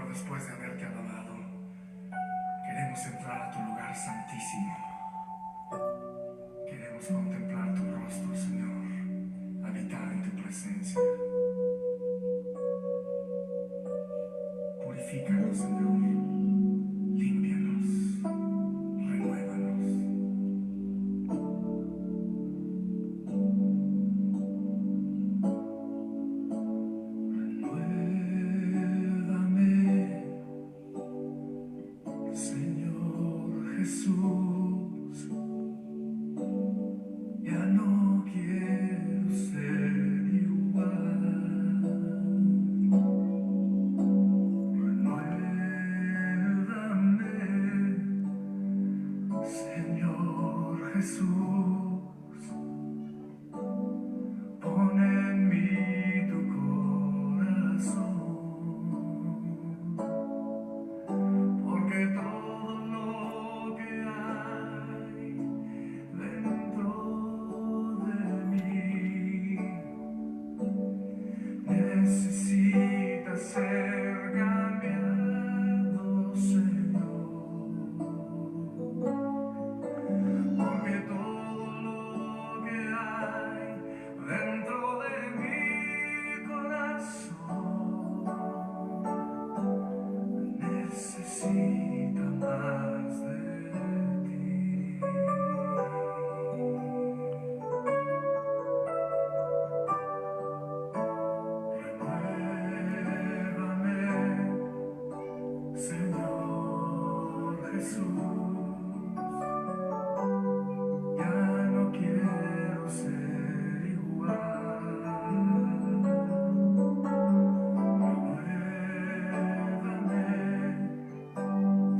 Señor, después de haberte alabado, queremos entrar a tu lugar santísimo. Queremos contemplar tu rostro, Señor, habitar en tu presencia. Purifícanos, Señor, límpianos, renuévanos. Renuévame, Señor Jesús. Ya no quiero ser igual. Renuévame, Señor Jesús. Pon en mí tu corazón, porque todo lo que hay dentro de mí necesita ser cambiado, Señor, porque todo lo que hay dentro de mi corazón necesita más de ti. Renuévame, Señor Jesús. Ya no quiero ser igual. Renuévame,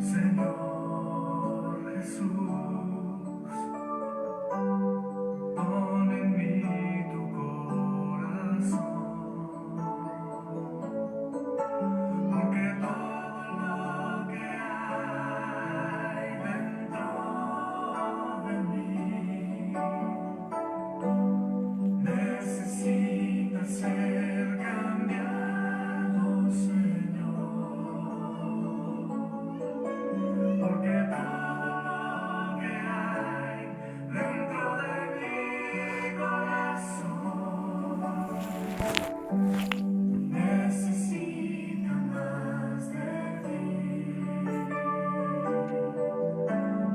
Señor Jesús. Pon en mí tu corazón, porque todo lo que hay dentro de mí necesita ser cambiado, Señor, porque todo lo que hay dentro de mi corazón necesita más de ti,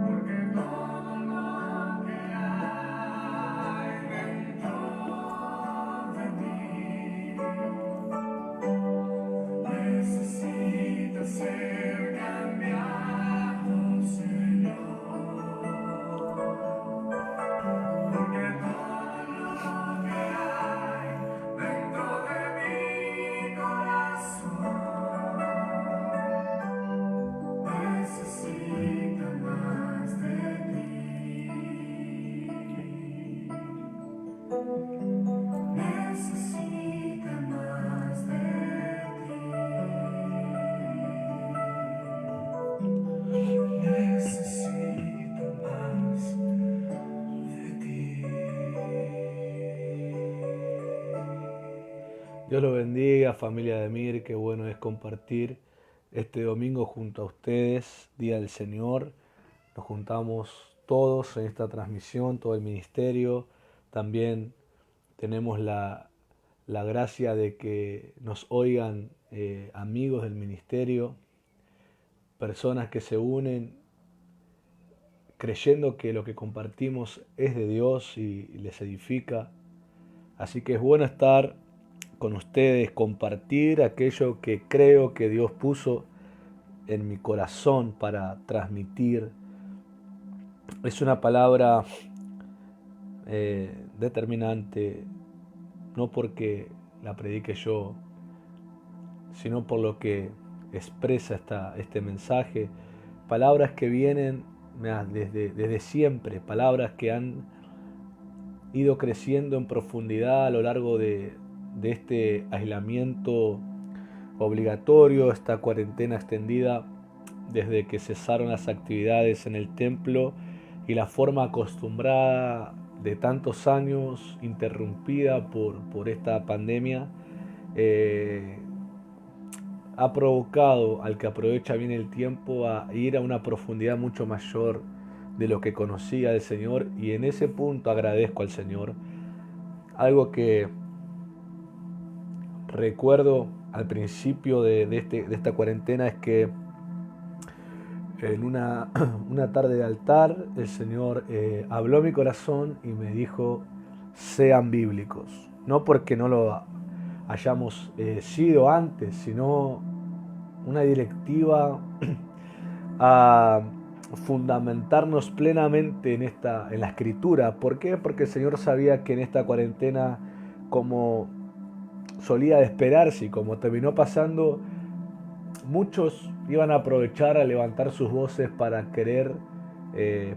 porque todo lo que hay dentro de mí necesita ser cambiado, Señor, porque todo lo que hay dentro de mi corazón necesita más de ti. Necesita más de ti. Necesita más de ti. Dios los bendiga, familia de Mir, qué bueno es compartir este domingo junto a ustedes, Día del Señor. Nos juntamos todos en esta transmisión, todo el ministerio. También tenemos la gracia de que nos oigan amigos del ministerio, personas que se unen creyendo que lo que compartimos es de Dios y les edifica. Así que es bueno estar con ustedes, compartir aquello que creo que Dios puso en mi corazón para transmitir. Es una palabra determinante, no porque la predique yo, sino por lo que expresa este mensaje. Palabras que vienen desde siempre, palabras que han ido creciendo en profundidad a lo largo de este aislamiento obligatorio, esta cuarentena extendida desde que cesaron las actividades en el templo y la forma acostumbrada de tantos años interrumpida por esta pandemia. ha provocado al que aprovecha bien el tiempo a ir a una profundidad mucho mayor de lo que conocía del Señor, y en ese punto agradezco al Señor. Algo que recuerdo al principio de esta cuarentena es que en una tarde de altar el Señor habló a mi corazón y me dijo: sean bíblicos. No porque no lo hayamos sido antes, sino una directiva a fundamentarnos plenamente en la escritura. ¿Por qué? Porque el Señor sabía que en esta cuarentena, como solía de esperarse y como terminó pasando, muchos iban a aprovechar a levantar sus voces para querer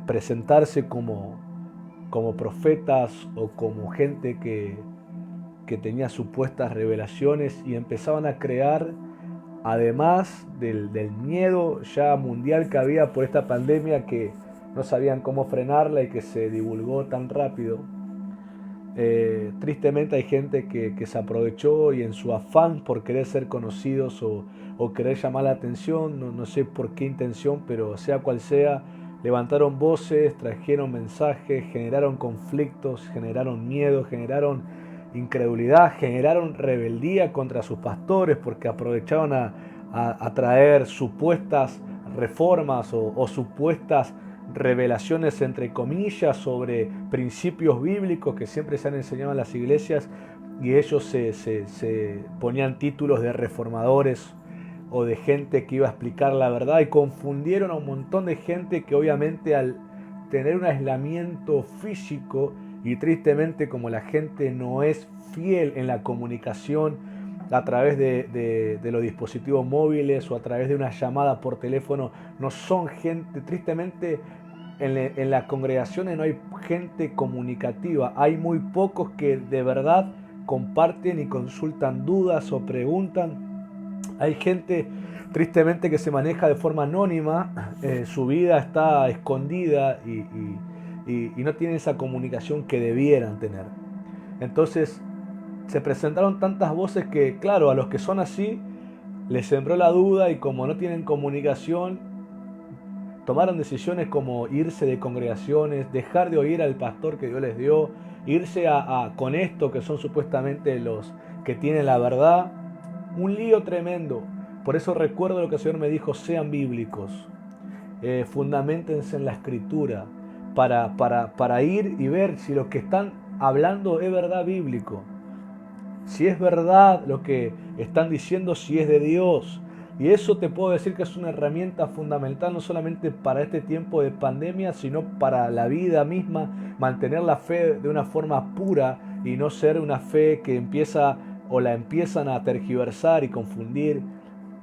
presentarse como profetas o como gente que tenía supuestas revelaciones, y empezaban a crear, además del miedo ya mundial que había por esta pandemia, que no sabían cómo frenarla y que se divulgó tan rápido. Tristemente hay gente que se aprovechó, y en su afán por querer ser conocidos o querer llamar la atención, no sé por qué intención, pero sea cual sea, levantaron voces, trajeron mensajes, generaron conflictos, generaron miedo, generaron incredulidad, generaron rebeldía contra sus pastores, porque aprovechaban a traer supuestas reformas o supuestas revelaciones entre comillas sobre principios bíblicos que siempre se han enseñado en las iglesias, y ellos se ponían títulos de reformadores o de gente que iba a explicar la verdad, y confundieron a un montón de gente que, obviamente, al tener un aislamiento físico, y tristemente como la gente no es fiel en la comunicación a través de los dispositivos móviles o a través de una llamada por teléfono, no son gente, tristemente en las congregaciones no hay gente comunicativa, hay muy pocos que de verdad comparten y consultan dudas o preguntan. Hay gente tristemente que se maneja de forma anónima, su vida está escondida y no tienen esa comunicación que debieran tener. Entonces se presentaron tantas voces que, claro, a los que son así les sembró la duda, y como no tienen comunicación, tomaron decisiones como irse de congregaciones, dejar de oír al pastor que Dios les dio, irse con esto que son supuestamente los que tienen la verdad. Un lío tremendo. Por eso recuerdo lo que el Señor me dijo: sean bíblicos, fundamentense en la escritura, para ir y ver si lo que están hablando es verdad bíblico, si es verdad lo que están diciendo, si es de Dios. Y eso te puedo decir que es una herramienta fundamental, no solamente para este tiempo de pandemia, sino para la vida misma, mantener la fe de una forma pura y no ser una fe que empieza o la empiezan a tergiversar y confundir.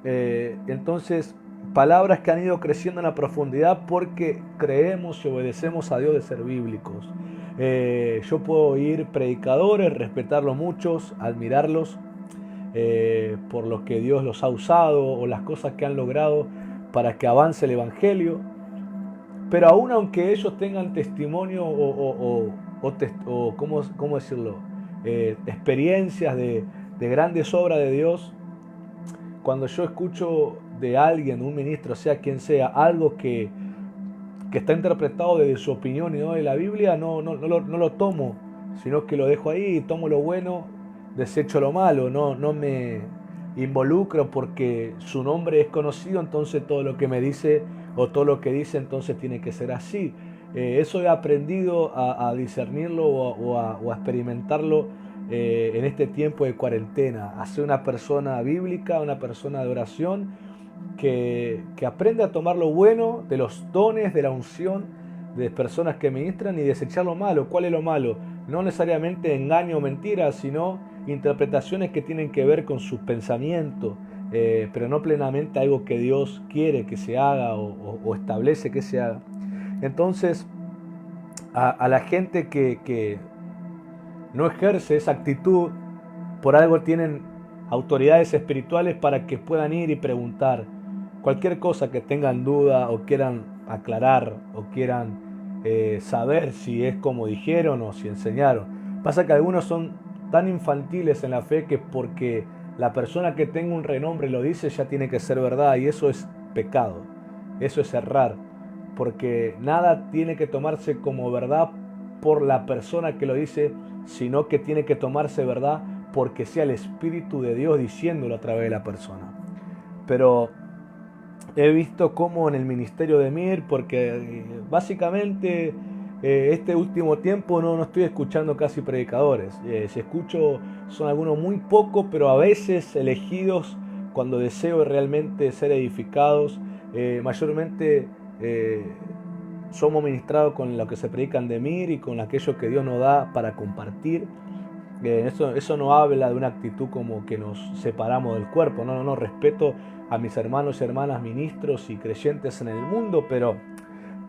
Entonces, palabras que han ido creciendo en la profundidad porque creemos y obedecemos a Dios de ser bíblicos. Yo puedo oír predicadores, respetarlos muchos, admirarlos por lo que Dios los ha usado o las cosas que han logrado para que avance el Evangelio, pero aún aunque ellos tengan testimonio o ¿cómo decirlo? Experiencias de grandes obras de Dios, cuando yo escucho de alguien, un ministro, sea quien sea, algo que está interpretado desde su opinión y no de la Biblia, no lo tomo, sino que lo dejo ahí y tomo lo bueno, desecho lo malo, no me involucro porque su nombre es conocido, entonces todo lo que me dice o todo lo que dice entonces tiene que ser así. Eso he aprendido a discernirlo o a experimentarlo en este tiempo de cuarentena, a ser una persona bíblica, una persona de oración, que aprende a tomar lo bueno de los dones, de la unción de personas que ministran, y desechar lo malo. ¿Cuál es lo malo? No necesariamente engaño o mentira, sino interpretaciones que tienen que ver con sus pensamientos, pero no plenamente algo que Dios quiere que se haga o establece que se haga. Entonces, a la gente que no ejerce esa actitud, por algo tienen autoridades espirituales para que puedan ir y preguntar cualquier cosa que tengan duda o quieran aclarar o quieran saber si es como dijeron o si enseñaron. Pasa que algunos son tan infantiles en la fe que porque la persona que tenga un renombre lo dice, ya tiene que ser verdad, y eso es pecado, eso es errar, porque nada tiene que tomarse como verdad por la persona que lo dice, sino que tiene que tomarse verdad porque sea el Espíritu de Dios diciéndolo a través de la persona. Pero he visto cómo en el ministerio de Mir, porque básicamente este último tiempo no estoy escuchando casi predicadores. Si escucho son algunos muy pocos, pero a veces elegidos cuando deseo realmente ser edificados. Mayormente somos ministrados con lo que se predican de Mir y con aquello que Dios nos da para compartir. Eso no habla de una actitud como que nos separamos del cuerpo. No, respeto a mis hermanos y hermanas ministros y creyentes en el mundo, pero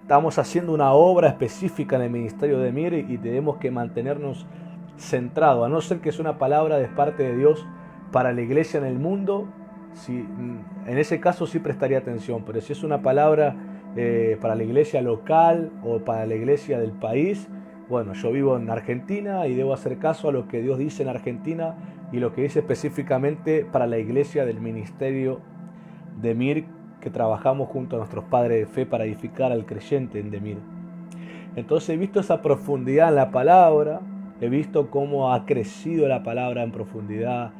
estamos haciendo una obra específica en el ministerio de Mir y tenemos que mantenernos centrados, a no ser que es una palabra de parte de Dios para la iglesia en el mundo. En ese caso sí prestaría atención, pero si es una palabra para la iglesia local o para la iglesia del país, bueno, yo vivo en Argentina y debo hacer caso a lo que Dios dice en Argentina y lo que dice específicamente para la iglesia del ministerio de Mir, que trabajamos junto a nuestros padres de fe para edificar al creyente en Demir. Entonces he visto esa profundidad en la palabra, he visto cómo ha crecido la palabra en profundidad,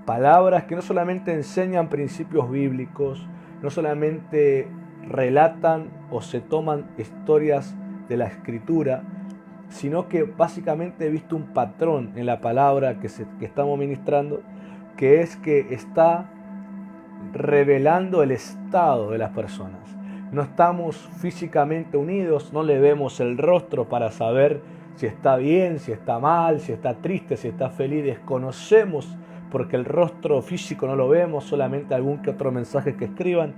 palabras que no solamente enseñan principios bíblicos, no solamente relatan o se toman historias de la Escritura, sino que básicamente he visto un patrón en la palabra que estamos ministrando, que es que está revelando el estado de las personas. No estamos físicamente unidos, no le vemos el rostro para saber si está bien, si está mal, si está triste, si está feliz. Desconocemos porque el rostro físico no lo vemos, solamente algún que otro mensaje que escriban.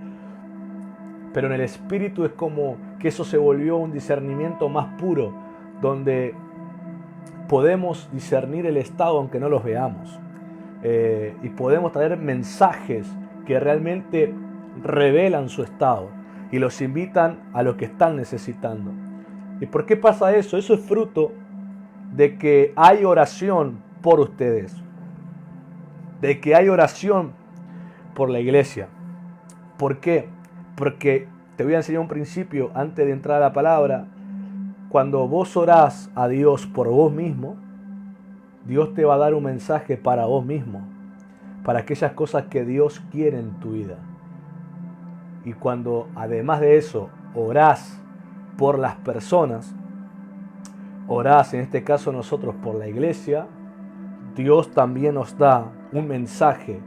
Pero en el espíritu es como que eso se volvió un discernimiento más puro, donde podemos discernir el estado aunque no los veamos. Y podemos traer mensajes que realmente revelan su estado y los invitan a lo que están necesitando. ¿Y por qué pasa eso? Eso es fruto de que hay oración por ustedes, de que hay oración por la iglesia. ¿Por qué? Porque te voy a enseñar un principio antes de entrar a la palabra. Cuando vos orás a Dios por vos mismo, Dios te va a dar un mensaje para vos mismo, para aquellas cosas que Dios quiere en tu vida. Y cuando además de eso orás por las personas, orás en este caso nosotros por la iglesia, Dios también nos da un mensaje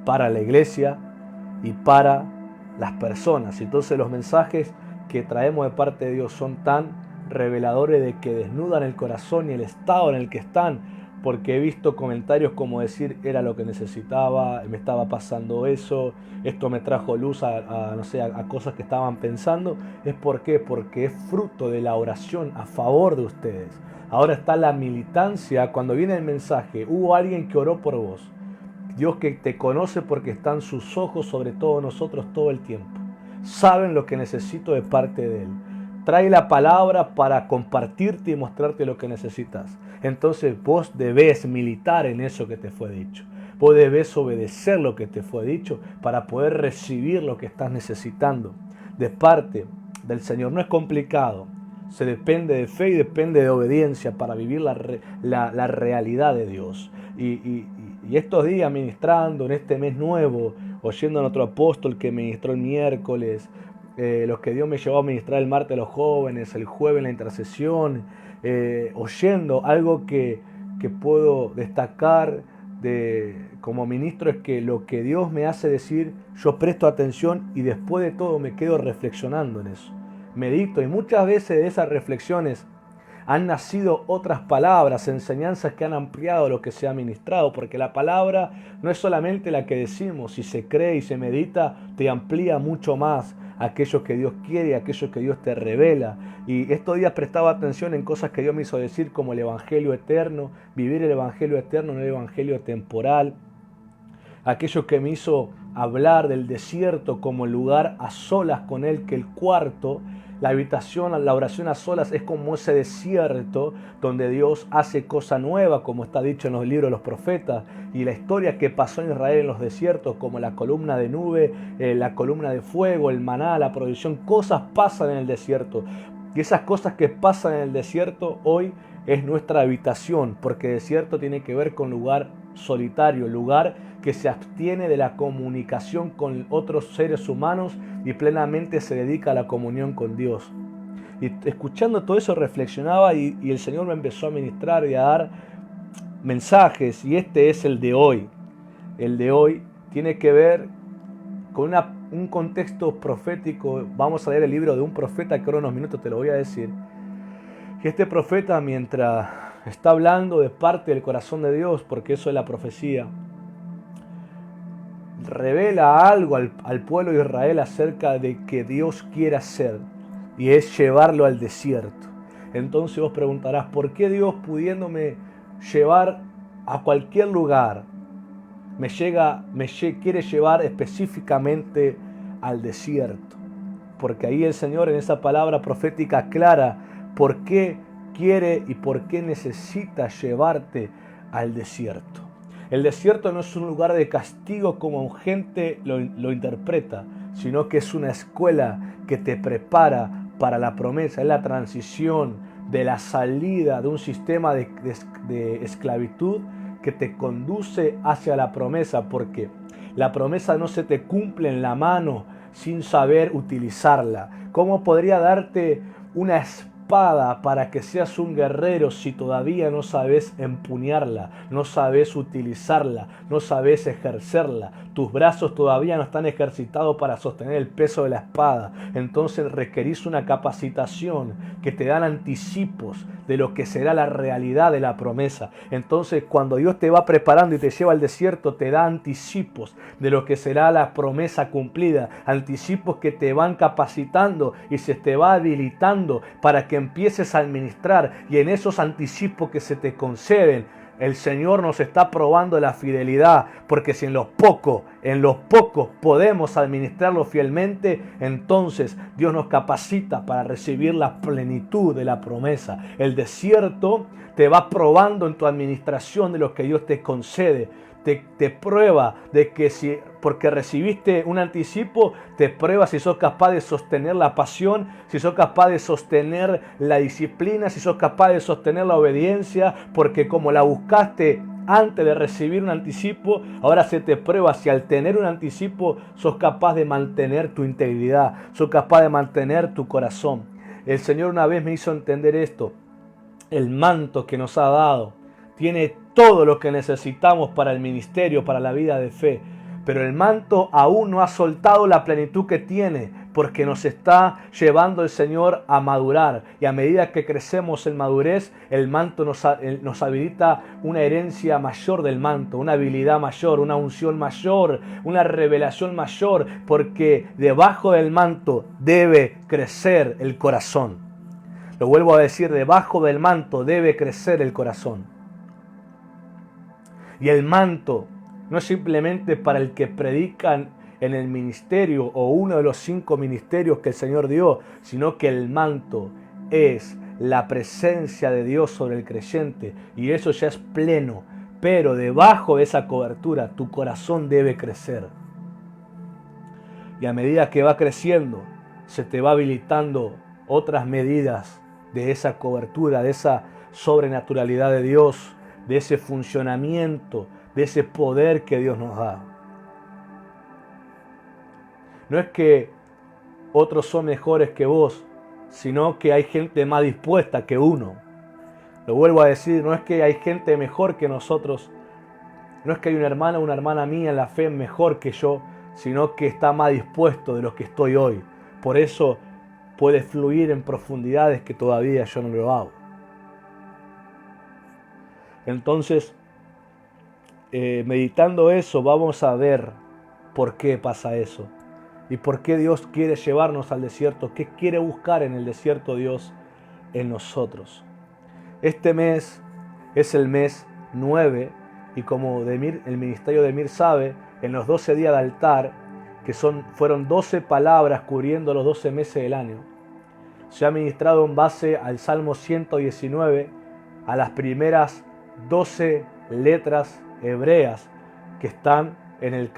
para la iglesia y para las personas. Entonces los mensajes que traemos de parte de Dios son tan reveladores de que desnudan el corazón y el estado en el que están, porque he visto comentarios como decir, era lo que necesitaba, me estaba pasando eso, esto me trajo luz a cosas que estaban pensando. ¿Es por qué? Porque es fruto de la oración a favor de ustedes. Ahora está la militancia. Cuando viene el mensaje, hubo alguien que oró por vos. Dios que te conoce porque están sus ojos sobre todos nosotros todo el tiempo. Saben lo que necesito de parte de Él. Trae la palabra para compartirte y mostrarte lo que necesitas. Entonces vos debés militar en eso que te fue dicho. Vos debés obedecer lo que te fue dicho para poder recibir lo que estás necesitando de parte del Señor. No es complicado. Se depende de fe y depende de obediencia para vivir la realidad de Dios. Y estos días ministrando en este mes nuevo, oyendo a nuestro apóstol que ministró el miércoles, los que Dios me llevó a ministrar el martes a los jóvenes, el jueves en la intercesión, oyendo algo que puedo destacar como ministro, es que lo que Dios me hace decir, yo presto atención y después de todo me quedo reflexionando en eso. Medito y muchas veces de esas reflexiones han nacido otras palabras, enseñanzas que han ampliado lo que se ha ministrado, porque la palabra no es solamente la que decimos, si se cree y se medita, te amplía mucho más aquello que Dios quiere, aquello que Dios te revela. Y estos días prestaba atención en cosas que Dios me hizo decir, como el Evangelio eterno, vivir el Evangelio eterno, no el Evangelio temporal. Aquello que me hizo hablar del desierto como el lugar a solas con Él, que el cuarto, la habitación, la oración a solas es como ese desierto donde Dios hace cosa nueva, como está dicho en los libros de los profetas, y la historia que pasó en Israel en los desiertos, como la columna de nube, la columna de fuego, el maná, la provisión, cosas pasan en el desierto. Y esas cosas que pasan en el desierto hoy es nuestra habitación, porque desierto tiene que ver con lugar solitario, lugar que se abstiene de la comunicación con otros seres humanos y plenamente se dedica a la comunión con Dios. Y escuchando todo eso reflexionaba y el Señor me empezó a ministrar y a dar mensajes, y este es el de hoy. El de hoy tiene que ver con un contexto profético. Vamos a leer el libro de un profeta que ahora en unos minutos te lo voy a decir. Que este profeta, mientras está hablando de parte del corazón de Dios, porque eso es la profecía, revela algo al pueblo de Israel acerca de que Dios quiere hacer, y es llevarlo al desierto. Entonces vos preguntarás, ¿por qué Dios, pudiéndome llevar a cualquier lugar, me quiere llevar específicamente al desierto? Porque ahí el Señor en esa palabra profética aclara por qué quiere y por qué necesita llevarte al desierto. El desierto no es un lugar de castigo como gente lo interpreta, sino que es una escuela que te prepara para la promesa. Es la transición de la salida de un sistema de esclavitud que te conduce hacia la promesa, porque la promesa no se te cumple en la mano sin saber utilizarla. ¿Cómo podría darte una espada para que seas un guerrero si todavía no sabes empuñarla, no sabes utilizarla, no sabes ejercerla? Tus brazos todavía no están ejercitados para sostener el peso de la espada. Entonces requerís una capacitación que te dan anticipos de lo que será la realidad de la promesa. Entonces cuando Dios te va preparando y te lleva al desierto, te da anticipos de lo que será la promesa cumplida, anticipos que te van capacitando y se te va habilitando para que empieces a administrar, y en esos anticipos que se te conceden, el Señor nos está probando la fidelidad, porque si en los pocos podemos administrarlo fielmente, entonces Dios nos capacita para recibir la plenitud de la promesa. El desierto te va probando en tu administración de lo que Dios te concede. Te prueba de que porque recibiste un anticipo, te prueba si sos capaz de sostener la pasión, si sos capaz de sostener la disciplina, si sos capaz de sostener la obediencia, porque como la buscaste antes de recibir un anticipo, ahora se te prueba si al tener un anticipo sos capaz de mantener tu integridad, sos capaz de mantener tu corazón. El Señor una vez me hizo entender esto: el manto que nos ha dado tiene todo lo que necesitamos para el ministerio, para la vida de fe. Pero el manto aún no ha soltado la plenitud que tiene, porque nos está llevando el Señor a madurar. Y a medida que crecemos en madurez, el manto nos habilita una herencia mayor del manto, una habilidad mayor, una unción mayor, una revelación mayor, porque debajo del manto debe crecer el corazón. Lo vuelvo a decir, debajo del manto debe crecer el corazón. Y el manto no es simplemente para el que predican en el ministerio o uno de los 5 ministerios que el Señor dio, sino que el manto es la presencia de Dios sobre el creyente, y eso ya es pleno. Pero debajo de esa cobertura tu corazón debe crecer. Y a medida que va creciendo, se te va habilitando otras medidas de esa cobertura, de esa sobrenaturalidad de Dios, de ese funcionamiento, de ese poder que Dios nos da. No es que otros son mejores que vos, sino que hay gente más dispuesta que uno. Lo vuelvo a decir, no es que hay gente mejor que nosotros, no es que hay un hermano o una hermana mía en la fe mejor que yo, sino que está más dispuesto de lo que estoy hoy. Por eso puede fluir en profundidades que todavía yo no lo hago. Entonces, meditando eso, vamos a ver por qué pasa eso y por qué Dios quiere llevarnos al desierto, qué quiere buscar en el desierto Dios en nosotros. Este mes es el mes 9, y como el ministerio de Emir sabe, en los 12 días de altar, que fueron 12 palabras cubriendo los 12 meses del año, se ha ministrado en base al Salmo 119, a las primeras 12 letras hebreas que están en el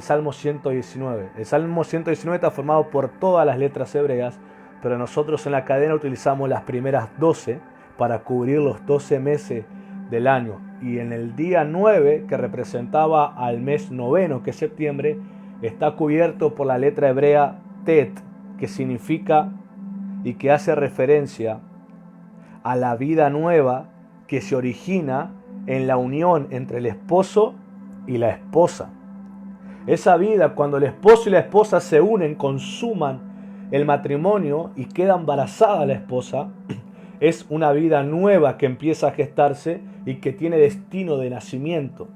Salmo 119. El Salmo 119 está formado por todas las letras hebreas, pero nosotros en la cadena utilizamos las primeras 12 para cubrir los 12 meses del año. Y en el día 9, que representaba al mes noveno, que es septiembre, está cubierto por la letra hebrea Tet, que significa y que hace referencia a la vida nueva que se origina en la unión entre el esposo y la esposa. Esa vida, cuando el esposo y la esposa se unen, consuman el matrimonio y queda embarazada la esposa, es una vida nueva que empieza a gestarse y que tiene destino de nacimiento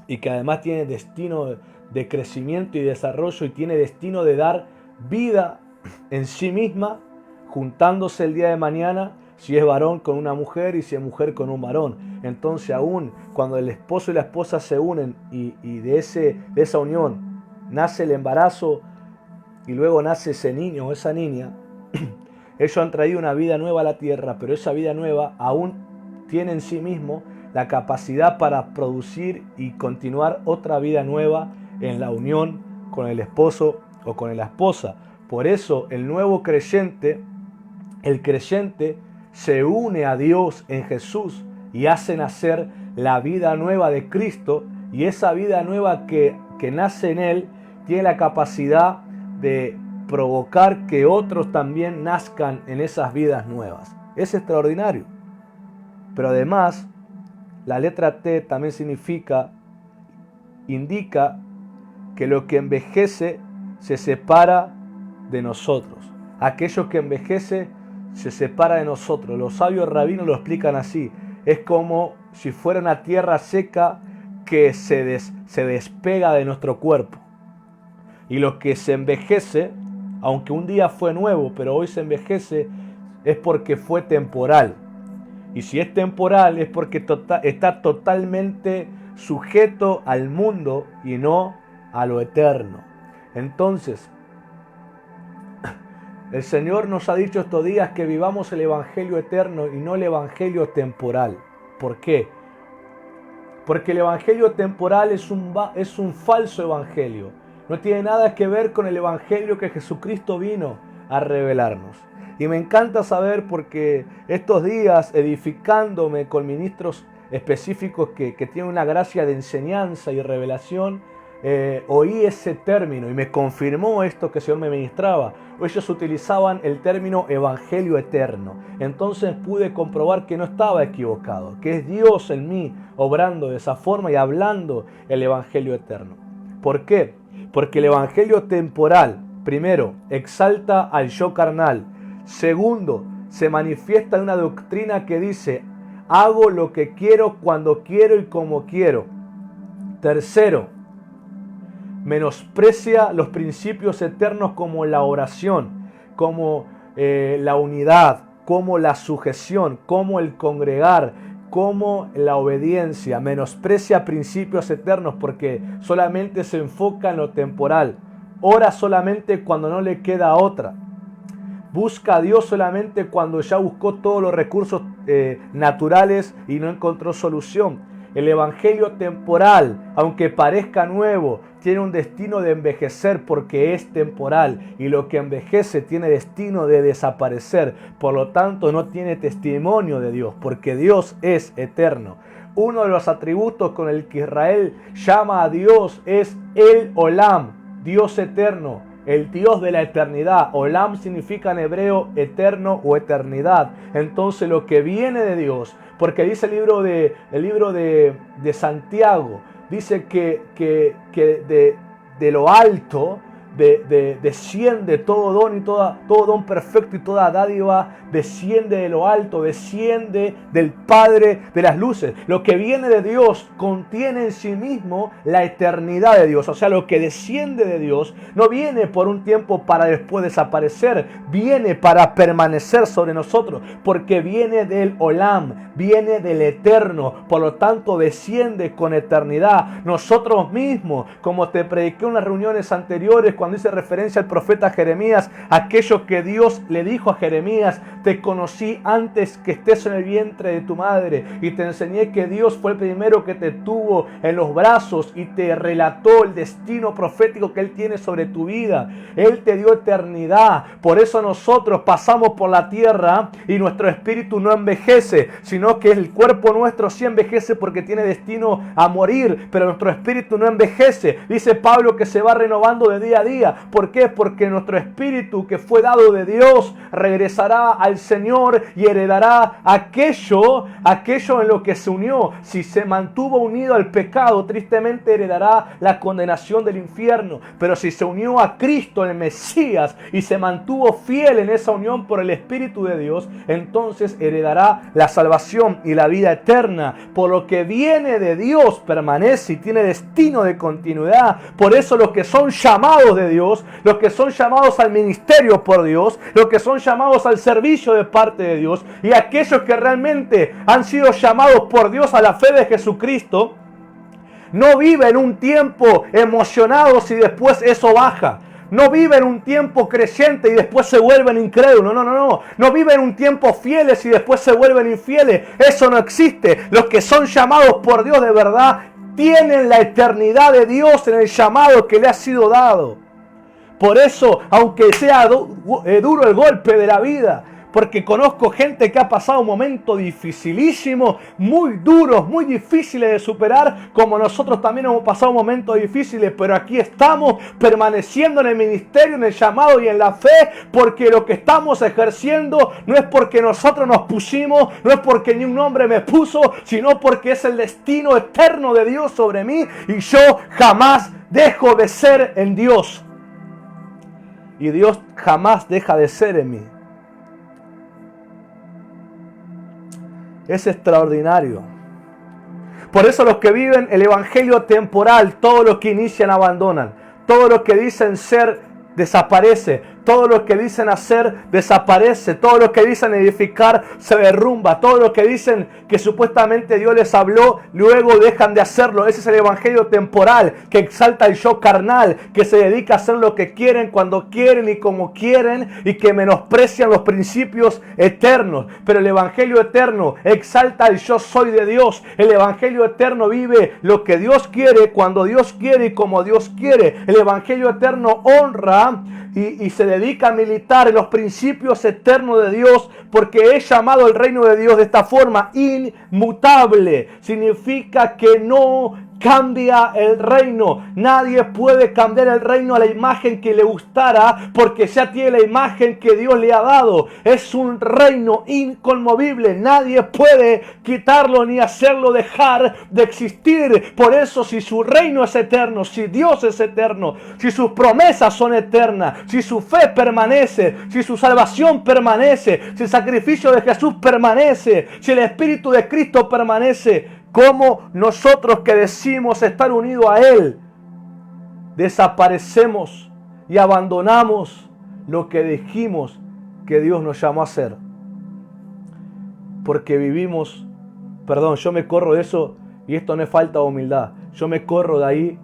y que además tiene destino de crecimiento y desarrollo y tiene destino de dar vida en sí misma, juntándose el día de mañana, si es varón con una mujer y si es mujer con un varón. Entonces, aún cuando el esposo y la esposa se unen y de esa unión nace el embarazo y luego nace ese niño o esa niña, ellos han traído una vida nueva a la tierra, pero esa vida nueva aún tiene en sí mismo la capacidad para producir y continuar otra vida nueva en la unión con el esposo o con la esposa. Por eso el nuevo creyente, el creyente, se une a Dios en Jesús y hace nacer la vida nueva de Cristo, y esa vida nueva que nace en Él tiene la capacidad de provocar que otros también nazcan en esas vidas nuevas. Es extraordinario. Pero además, la letra T también indica que lo que envejece se separa de nosotros. Aquello que envejece se separa de nosotros. Los sabios rabinos lo explican así. Es como si fuera una tierra seca que se despega de nuestro cuerpo. Y lo que se envejece, aunque un día fue nuevo, pero hoy se envejece, es porque fue temporal. Y si es temporal es porque está totalmente sujeto al mundo y no a lo eterno. Entonces, el Señor nos ha dicho estos días que vivamos el Evangelio eterno y no el Evangelio temporal. ¿Por qué? Porque el Evangelio temporal es un falso Evangelio. No tiene nada que ver con el Evangelio que Jesucristo vino a revelarnos. Y me encanta saber, porque estos días, edificándome con ministros específicos que tienen una gracia de enseñanza y revelación, oí ese término y me confirmó esto que el Señor me ministraba. Ellos utilizaban el término Evangelio eterno. Entonces pude comprobar que no estaba equivocado, que es Dios en mí obrando de esa forma y hablando el Evangelio eterno. ¿Por qué? Porque el Evangelio temporal, primero, exalta al yo carnal. Segundo, se manifiesta en una doctrina que dice: hago lo que quiero, cuando quiero y como quiero. Tercero, menosprecia los principios eternos como la oración, como la unidad, como la sujeción, como el congregar, como la obediencia. Menosprecia principios eternos porque solamente se enfoca en lo temporal. Ora solamente cuando no le queda otra. Busca a Dios solamente cuando ya buscó todos los recursos naturales y no encontró solución. El Evangelio temporal, aunque parezca nuevo, tiene un destino de envejecer porque es temporal, y lo que envejece tiene destino de desaparecer. Por lo tanto, no tiene testimonio de Dios, porque Dios es eterno. Uno de los atributos con el que Israel llama a Dios es el Olam, Dios eterno, el Dios de la eternidad. Olam significa en hebreo eterno o eternidad. Entonces lo que viene de Dios, porque dice el libro de Santiago, dice que de lo alto desciende todo don y todo don perfecto y toda dádiva desciende de lo alto, desciende del Padre de las luces. Lo que viene de Dios contiene en sí mismo la eternidad de Dios. O sea, lo que desciende de Dios no viene por un tiempo para después desaparecer, viene para permanecer sobre nosotros, porque viene del Olam, viene del eterno, por lo tanto desciende con eternidad. Nosotros mismos, como te prediqué en las reuniones anteriores, cuando hice referencia al profeta Jeremías, aquello que Dios le dijo a Jeremías: te conocí antes que estés en el vientre de tu madre y te enseñé que Dios fue el primero que te tuvo en los brazos y te relató el destino profético que Él tiene sobre tu vida. Él te dio eternidad. Por eso nosotros pasamos por la tierra y nuestro espíritu no envejece, sino que el cuerpo nuestro sí envejece porque tiene destino a morir, pero nuestro espíritu no envejece. Dice Pablo que se va renovando de día a día. ¿Por qué? Porque nuestro espíritu que fue dado de Dios regresará al Señor y heredará aquello en lo que se unió. Si se mantuvo unido al pecado, tristemente heredará la condenación del infierno. Pero si se unió a Cristo, el Mesías, y se mantuvo fiel en esa unión por el Espíritu de Dios, entonces heredará la salvación y la vida eterna. Por lo que viene de Dios permanece y tiene destino de continuidad. Por eso los que son llamados de Dios, los que son llamados al ministerio por Dios, los que son llamados al servicio de parte de Dios, y aquellos que realmente han sido llamados por Dios a la fe de Jesucristo, no viven un tiempo emocionados y después eso baja. No viven un tiempo creyente y después se vuelven incrédulos. No. No viven un tiempo fieles y después se vuelven infieles. Eso no existe. Los que son llamados por Dios de verdad tienen la eternidad de Dios en el llamado que le ha sido dado. Por eso, aunque sea duro el golpe de la vida, porque conozco gente que ha pasado momentos dificilísimos, muy duros, muy difíciles de superar, como nosotros también hemos pasado momentos difíciles, pero aquí estamos permaneciendo en el ministerio, en el llamado y en la fe, porque lo que estamos ejerciendo no es porque nosotros nos pusimos, no es porque ni un hombre me puso, sino porque es el destino eterno de Dios sobre mí, y yo jamás dejo de ser en Dios. Y Dios jamás deja de ser en mí. Es extraordinario. Por eso los que viven el evangelio temporal, todos los que inician abandonan. Todos los que dicen ser desaparece. Todo lo que dicen hacer desaparece. Todo lo que dicen edificar se derrumba. Todo lo que dicen que supuestamente Dios les habló, luego dejan de hacerlo. Ese es el evangelio temporal que exalta el yo carnal, que se dedica a hacer lo que quieren, cuando quieren y como quieren, y que menosprecian los principios eternos. Pero el evangelio eterno exalta el yo soy de Dios. El evangelio eterno vive lo que Dios quiere, cuando Dios quiere y como Dios quiere. El evangelio eterno honra y se dedica a militar en los principios eternos de Dios, porque es llamado el reino de Dios de esta forma, inmutable. Significa que no cambia el reino. Nadie puede cambiar el reino a la imagen que le gustara, porque ya tiene la imagen que Dios le ha dado. Es un reino inconmovible. Nadie puede quitarlo ni hacerlo dejar de existir. Por eso, si su reino es eterno, si Dios es eterno, si sus promesas son eternas, si su fe permanece, si su salvación permanece, si el sacrificio de Jesús permanece, si el Espíritu de Cristo permanece, ¿cómo nosotros que decimos estar unidos a Él desaparecemos y abandonamos lo que dijimos que Dios nos llamó a hacer? Porque vivimos, yo me corro de eso, y esto no es falta de humildad, yo me corro de ahí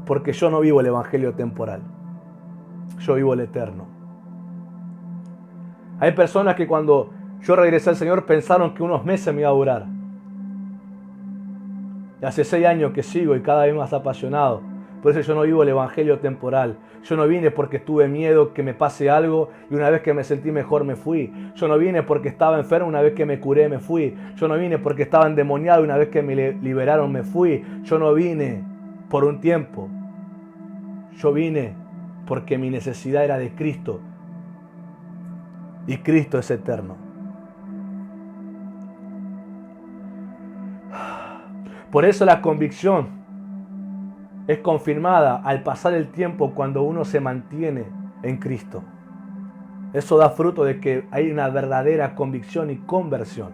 porque yo no vivo el evangelio temporal, yo vivo el eterno. Hay personas que cuando yo regresé al Señor pensaron que unos meses me iba a durar. Y hace 6 años que sigo y cada vez más apasionado. Por eso yo no vivo el evangelio temporal. Yo no vine porque tuve miedo que me pase algo y una vez que me sentí mejor me fui. Yo no vine porque estaba enfermo, una vez que me curé me fui. Yo no vine porque estaba endemoniado y una vez que me liberaron me fui. Yo no vine por un tiempo. Yo vine porque mi necesidad era de Cristo. Y Cristo es eterno. Por eso la convicción es confirmada al pasar el tiempo cuando uno se mantiene en Cristo. Eso da fruto de que hay una verdadera convicción y conversión.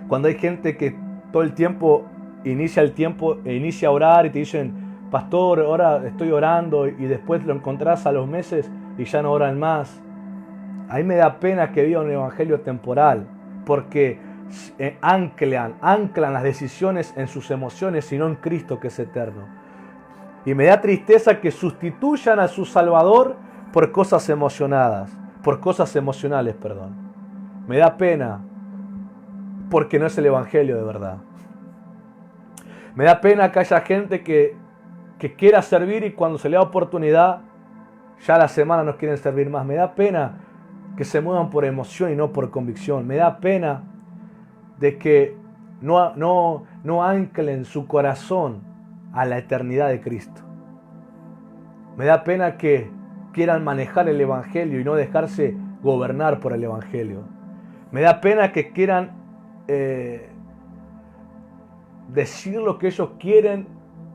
Cuando hay gente que todo el tiempo inicia a orar y te dicen, pastor, ahora estoy orando, y después lo encontrás a los meses y ya no oran más. A mí me da pena que viva un evangelio temporal, porque anclan las decisiones en sus emociones y no en Cristo, que es eterno. Y me da tristeza que sustituyan a su Salvador por cosas emocionales. Me da pena porque no es el evangelio de verdad. Me da pena que haya gente que quiera servir y cuando se le da oportunidad, ya a la semana no quieren servir más. Me da pena que se muevan por emoción y no por convicción. Me da pena de que no anclen su corazón a la eternidad de Cristo. Me da pena que quieran manejar el evangelio y no dejarse gobernar por el evangelio. Me da pena que quieran decir lo que ellos quieren,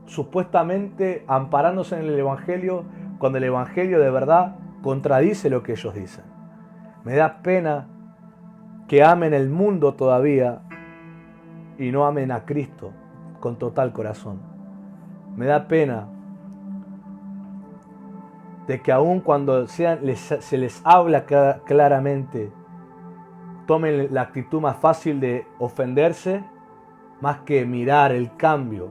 supuestamente amparándose en el evangelio, cuando el evangelio de verdad contradice lo que ellos dicen. Me da pena que amen el mundo todavía y no amen a Cristo con total corazón. Me da pena de que aun cuando se les habla claramente, tomen la actitud más fácil de ofenderse más que mirar el cambio.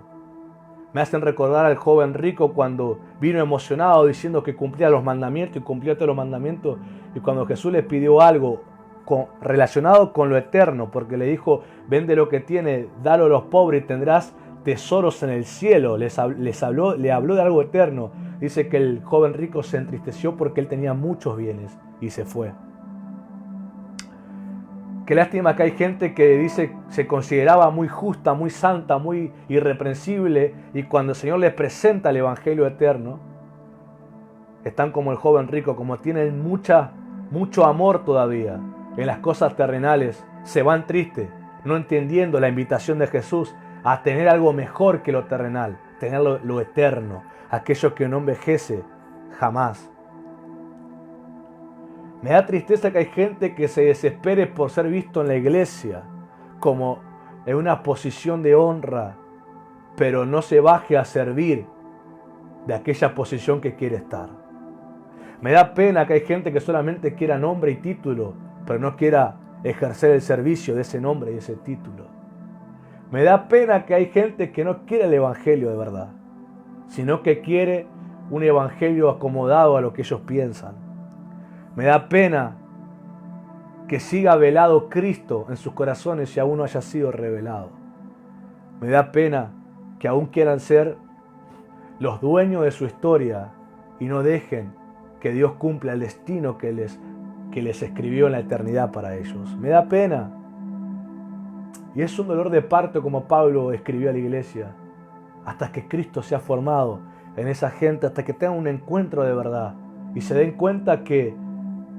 Me hacen recordar al joven rico cuando vino emocionado diciendo que cumplía los mandamientos y cumplía todos los mandamientos, y cuando Jesús le pidió algo relacionado con lo eterno, porque le dijo, vende lo que tiene, dalo a los pobres y tendrás tesoros en el cielo. Le habló de algo eterno. Dice que el joven rico se entristeció porque él tenía muchos bienes y se fue. Qué lástima que hay gente que se consideraba muy justa, muy santa, muy irreprensible, y cuando el Señor les presenta el evangelio eterno, están como el joven rico, como tienen mucho amor todavía en las cosas terrenales, se van tristes, no entendiendo la invitación de Jesús a tener algo mejor que lo terrenal, tener lo eterno, aquello que no envejece jamás. Me da tristeza que hay gente que se desespere por ser visto en la iglesia como en una posición de honra, pero no se baje a servir de aquella posición que quiere estar. Me da pena que hay gente que solamente quiera nombre y título, pero no quiera ejercer el servicio de ese nombre y ese título. Me da pena que hay gente que no quiere el evangelio de verdad, sino que quiere un evangelio acomodado a lo que ellos piensan. Me da pena que siga velado Cristo en sus corazones y aún no haya sido revelado. Me da pena que aún quieran ser los dueños de su historia y no dejen que Dios cumpla el destino que les escribió en la eternidad para ellos. Me da pena. Y es un dolor de parto, como Pablo escribió a la iglesia, hasta que Cristo sea formado en esa gente, hasta que tengan un encuentro de verdad y se den cuenta que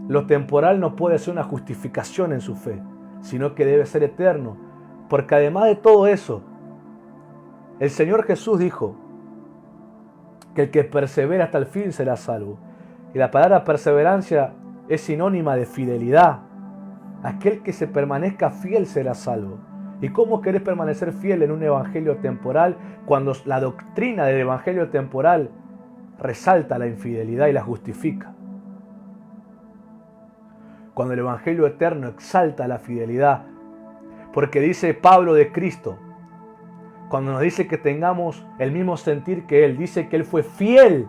lo temporal no puede ser una justificación en su fe, sino que debe ser eterno. Porque además de todo eso, el Señor Jesús dijo que el que persevera hasta el fin será salvo. Y la palabra perseverancia es sinónima de fidelidad. Aquel que se permanezca fiel será salvo. ¿Y cómo querés permanecer fiel en un evangelio temporal cuando la doctrina del evangelio temporal resalta la infidelidad y la justifica? Cuando el evangelio eterno exalta la fidelidad. Porque dice Pablo de Cristo, cuando nos dice que tengamos el mismo sentir que Él, dice que Él fue fiel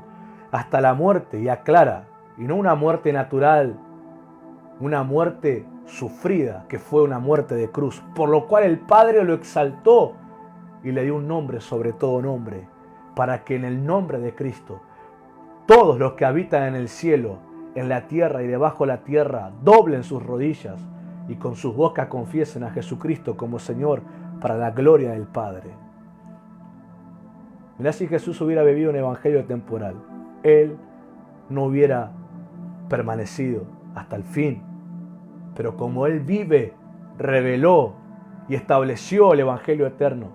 hasta la muerte, y aclara, y no una muerte natural, una muerte sufrida, que fue una muerte de cruz, por lo cual el Padre lo exaltó y le dio un nombre sobre todo nombre, para que en el nombre de Cristo todos los que habitan en el cielo, en la tierra y debajo de la tierra, doblen sus rodillas y con sus bocas confiesen a Jesucristo como Señor para la gloria del Padre. Mirá, si Jesús hubiera vivido un evangelio temporal, Él no hubiera permanecido hasta el fin. Pero como Él vive, reveló y estableció el evangelio eterno,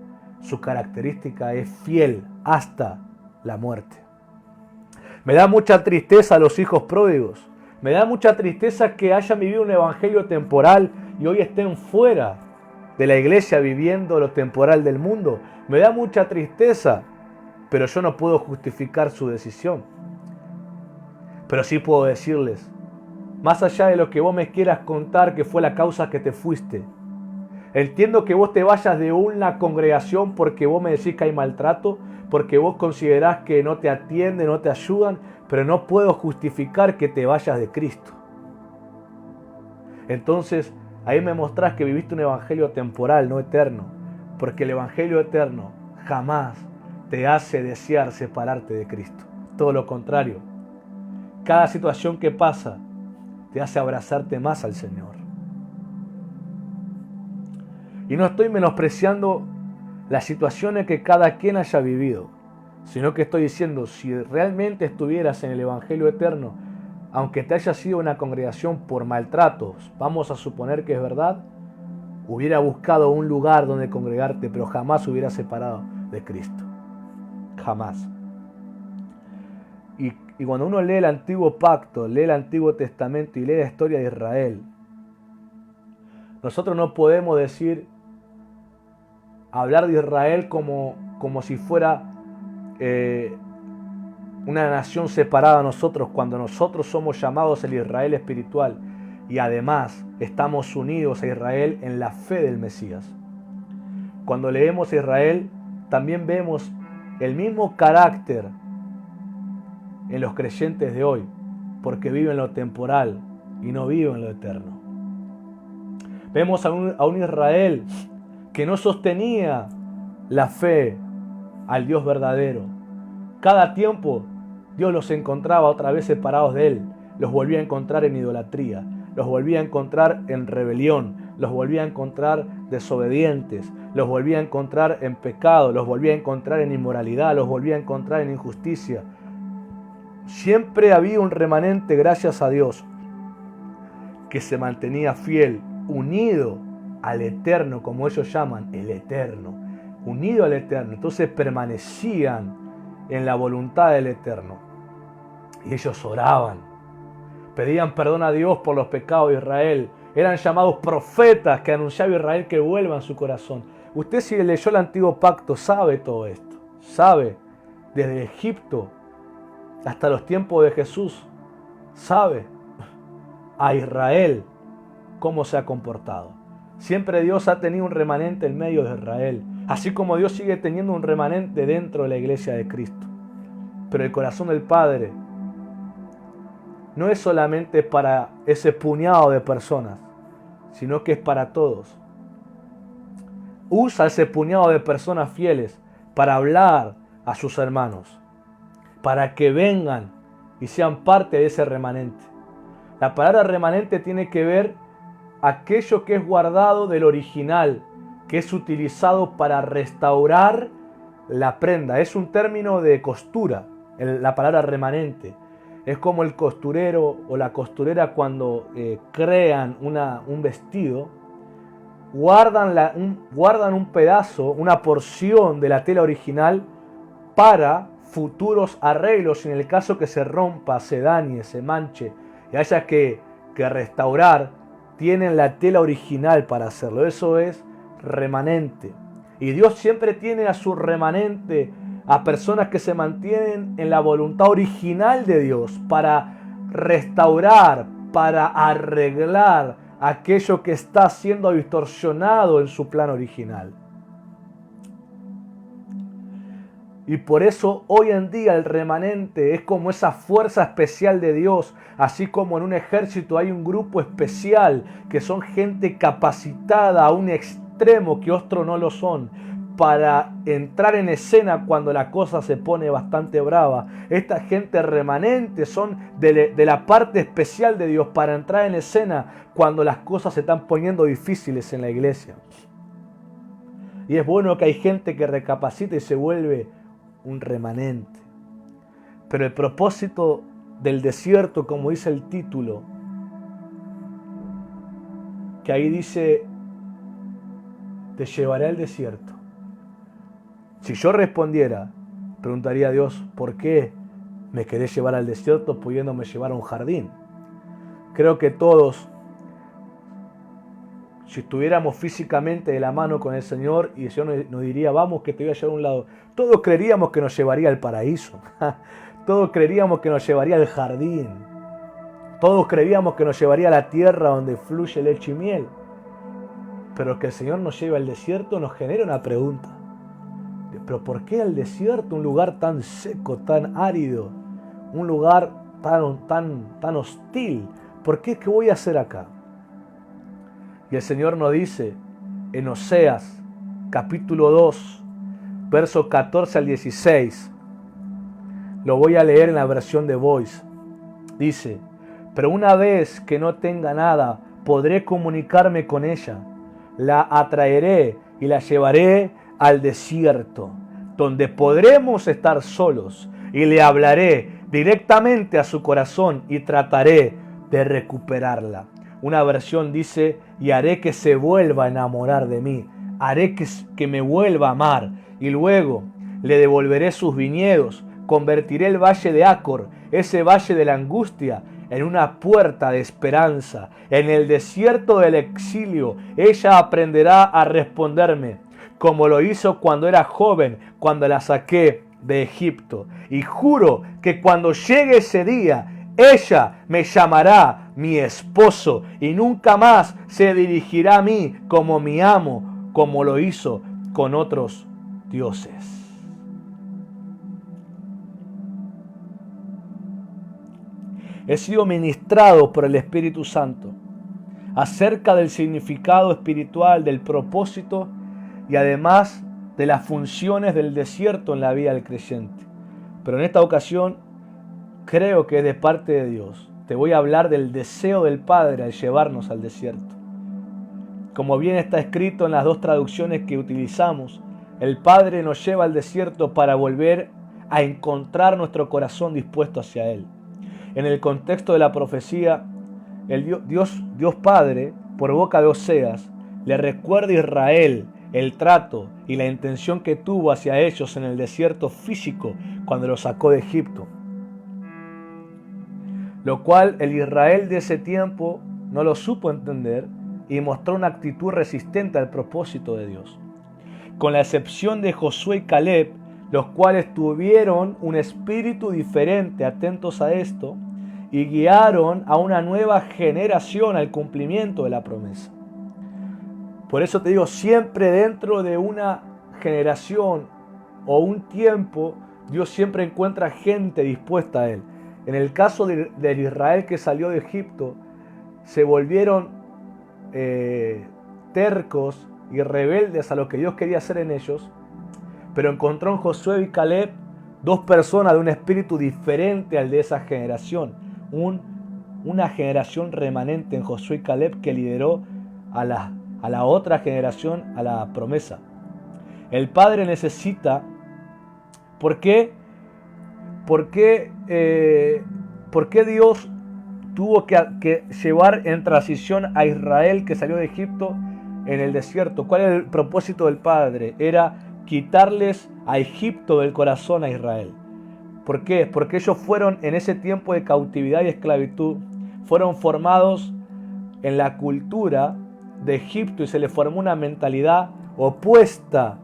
su característica es fiel hasta la muerte. Me da mucha tristeza a los hijos pródigos. Me da mucha tristeza que hayan vivido un evangelio temporal y hoy estén fuera de la iglesia viviendo lo temporal del mundo. Me da mucha tristeza, pero yo no puedo justificar su decisión. Pero sí puedo decirles, más allá de lo que vos me quieras contar que fue la causa que te fuiste, entiendo que vos te vayas de una congregación porque vos me decís que hay maltrato, porque vos considerás que no te atienden, no te ayudan, pero no puedo justificar que te vayas de Cristo. Entonces, ahí me mostrás que viviste un evangelio temporal, no eterno, porque el evangelio eterno jamás te hace desear separarte de Cristo. Todo lo contrario, cada situación que pasa te hace abrazarte más al Señor. Y no estoy menospreciando las situaciones que cada quien haya vivido, sino que estoy diciendo, si realmente estuvieras en el evangelio eterno, aunque te haya sido una congregación por maltratos, vamos a suponer que es verdad, hubiera buscado un lugar donde congregarte, pero jamás hubiera separado de Cristo. Jamás. Y cuando uno lee el Antiguo Pacto, lee el Antiguo Testamento y lee la historia de Israel, nosotros no podemos hablar de Israel como si fuera una nación separada a nosotros, cuando nosotros somos llamados el Israel espiritual y además estamos unidos a Israel en la fe del Mesías. Cuando leemos a Israel, también vemos el mismo carácter en los creyentes de hoy, porque viven lo temporal y no viven lo eterno. Vemos a un Israel que no sostenía la fe al Dios verdadero. Cada tiempo Dios los encontraba otra vez separados de Él, los volvía a encontrar en idolatría, los volvía a encontrar en rebelión, los volvía a encontrar desobedientes, los volvía a encontrar en pecado, los volvía a encontrar en inmoralidad, los volvía a encontrar en injusticia. Siempre había un remanente, gracias a Dios, que se mantenía fiel, unido al eterno, como ellos llaman, el eterno, unido al eterno. Entonces permanecían en la voluntad del eterno. Y ellos oraban, pedían perdón a Dios por los pecados de Israel. Eran llamados profetas que anunciaban a Israel que vuelvan su corazón. Usted, si leyó el Antiguo Pacto, sabe todo esto. Sabe, desde Egipto hasta los tiempos de Jesús, sabe a Israel cómo se ha comportado. Siempre Dios ha tenido un remanente en medio de Israel, así como Dios sigue teniendo un remanente dentro de la iglesia de Cristo. Pero el corazón del Padre no es solamente para ese puñado de personas, sino que es para todos. Usa ese puñado de personas fieles para hablar a sus hermanos, para que vengan y sean parte de ese remanente. La palabra remanente tiene que ver aquello que es guardado del original, que es utilizado para restaurar la prenda. Es un término de costura, la palabra remanente. Es como el costurero o la costurera cuando crean un vestido, guardan un pedazo, una porción de la tela original para futuros arreglos en el caso que se rompa, se dañe, se manche y haya que restaurar. Tienen la tela original para hacerlo. Eso es remanente. Y Dios siempre tiene a su remanente, a personas que se mantienen en la voluntad original de Dios para restaurar, para arreglar aquello que está siendo distorsionado en su plan original. Y por eso hoy en día el remanente es como esa fuerza especial de Dios, así como en un ejército hay un grupo especial que son gente capacitada a un extremo que otros no lo son, para entrar en escena cuando la cosa se pone bastante brava. Esta gente remanente son de la parte especial de Dios para entrar en escena cuando las cosas se están poniendo difíciles en la iglesia. Y es bueno que hay gente que recapacita y se vuelve un remanente. Pero el propósito del desierto, como dice el título, que ahí dice, te llevaré al desierto, Si yo respondiera, preguntaría a Dios, ¿por qué me querés llevar al desierto pudiéndome llevar a un jardín? Creo que todos, si estuviéramos físicamente de la mano con el Señor y el Señor nos diría, vamos que te voy a llevar a un lado, todos creeríamos que nos llevaría al paraíso. Todos creeríamos que nos llevaría al jardín. Todos creíamos que nos llevaría a la tierra donde fluye leche y miel. Pero que el Señor nos lleve al desierto nos genera una pregunta. ¿Pero por qué al desierto? Un lugar tan seco, tan árido, un lugar tan hostil. ¿Por qué? ¿Qué voy a hacer acá? Y el Señor nos dice en Oseas, capítulo 2, versos 14 al 16. Lo voy a leer en la versión de Voice. Dice, pero una vez que no tenga nada, podré comunicarme con ella. La atraeré y la llevaré al desierto, donde podremos estar solos, y le hablaré directamente a su corazón y trataré de recuperarla. Una versión dice, y haré que se vuelva a enamorar de mí, haré que me vuelva a amar, y luego le devolveré sus viñedos, convertiré el valle de Acor, ese valle de la angustia, en una puerta de esperanza. En el desierto del exilio, ella aprenderá a responderme, como lo hizo cuando era joven, cuando la saqué de Egipto. Y juro que cuando llegue ese día, ella me llamará mi esposo y nunca más se dirigirá a mí como mi amo, como lo hizo con otros dioses. He sido ministrado por el Espíritu Santo acerca del significado espiritual, del propósito y además de las funciones del desierto en la vida del creyente. Pero en esta ocasión creo que es de parte de Dios. Te voy a hablar del deseo del Padre al llevarnos al desierto. Como bien está escrito en las dos traducciones que utilizamos, el Padre nos lleva al desierto para volver a encontrar nuestro corazón dispuesto hacia Él. En el contexto de la profecía, el Dios Padre, por boca de Oseas, le recuerda a Israel el trato y la intención que tuvo hacia ellos en el desierto físico cuando los sacó de Egipto. Lo cual el Israel de ese tiempo no lo supo entender y mostró una actitud resistente al propósito de Dios. Con la excepción de Josué y Caleb, los cuales tuvieron un espíritu diferente, atentos a esto, y guiaron a una nueva generación al cumplimiento de la promesa. Por eso te digo, siempre dentro de una generación o un tiempo, Dios siempre encuentra gente dispuesta a Él. En el caso del Israel que salió de Egipto, se volvieron tercos y rebeldes a lo que Dios quería hacer en ellos, pero encontró en Josué y Caleb dos personas de un espíritu diferente al de esa generación. Una generación remanente en Josué y Caleb que lideró a la otra generación a la promesa. El Padre necesita, ¿por qué Dios tuvo que llevar en transición a Israel que salió de Egipto en el desierto? ¿Cuál era el propósito del Padre? Era quitarles a Egipto del corazón a Israel. ¿Por qué? Porque ellos fueron en ese tiempo de cautividad y esclavitud, fueron formados en la cultura de Egipto y se les formó una mentalidad opuesta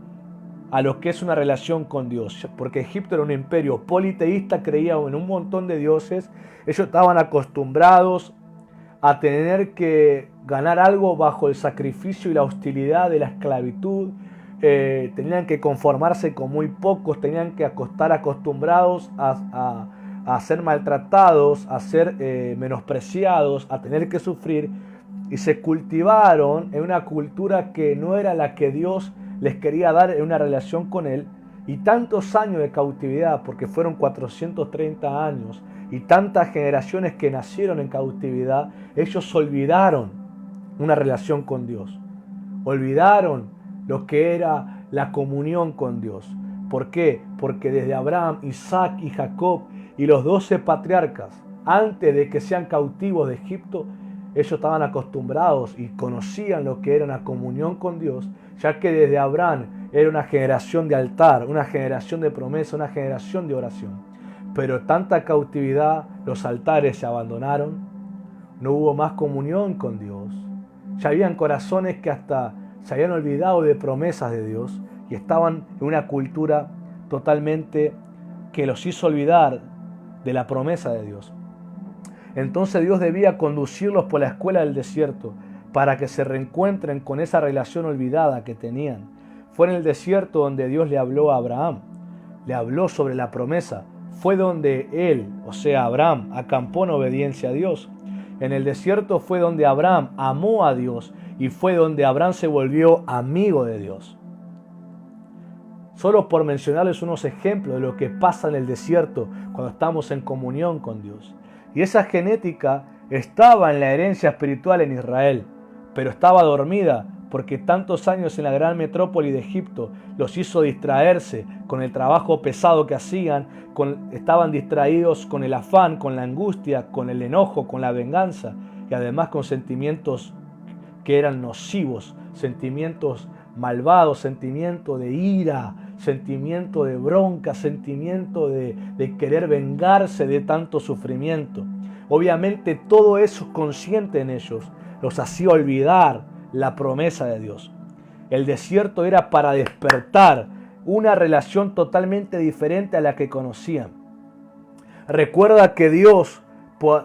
a lo que es una relación con Dios. Porque Egipto era un imperio politeísta, creía en un montón de dioses. Ellos estaban acostumbrados a tener que ganar algo bajo el sacrificio y la hostilidad de la esclavitud. Tenían que conformarse con muy pocos, tenían que estar acostumbrados a ser maltratados, a ser menospreciados, a tener que sufrir, y se cultivaron en una cultura que no era la que Dios les quería dar en una relación con Él. Y tantos años de cautividad, porque fueron 430 años, y tantas generaciones que nacieron en cautividad, ellos olvidaron una relación con Dios, olvidaron lo que era la comunión con Dios. ¿Por qué? Porque desde Abraham, Isaac y Jacob y los 12 patriarcas, antes de que sean cautivos de Egipto, ellos estaban acostumbrados y conocían lo que era una comunión con Dios, ya que desde Abraham era una generación de altar, una generación de promesa, una generación de oración. Pero tanta cautividad, los altares se abandonaron, no hubo más comunión con Dios. Ya habían corazones que hasta se habían olvidado de promesas de Dios y estaban en una cultura totalmente que los hizo olvidar de la promesa de Dios. Entonces Dios debía conducirlos por la escuela del desierto para que se reencuentren con esa relación olvidada que tenían. Fue en el desierto donde Dios le habló a Abraham, le habló sobre la promesa. Fue donde él, o sea Abraham, acampó en obediencia a Dios. En el desierto fue donde Abraham amó a Dios y fue donde Abraham se volvió amigo de Dios. Solo por mencionarles unos ejemplos de lo que pasa en el desierto cuando estamos en comunión con Dios. Y esa genética estaba en la herencia espiritual en Israel, pero estaba dormida porque tantos años en la gran metrópoli de Egipto los hizo distraerse con el trabajo pesado que hacían, estaban distraídos con el afán, con la angustia, con el enojo, con la venganza y además con sentimientos que eran nocivos, sentimientos malvados, sentimiento de ira, sentimiento de bronca, sentimiento de querer vengarse de tanto sufrimiento. Obviamente todo eso consciente en ellos los hacía olvidar la promesa de Dios. El desierto era para despertar una relación totalmente diferente a la que conocían. Recuerda que Dios,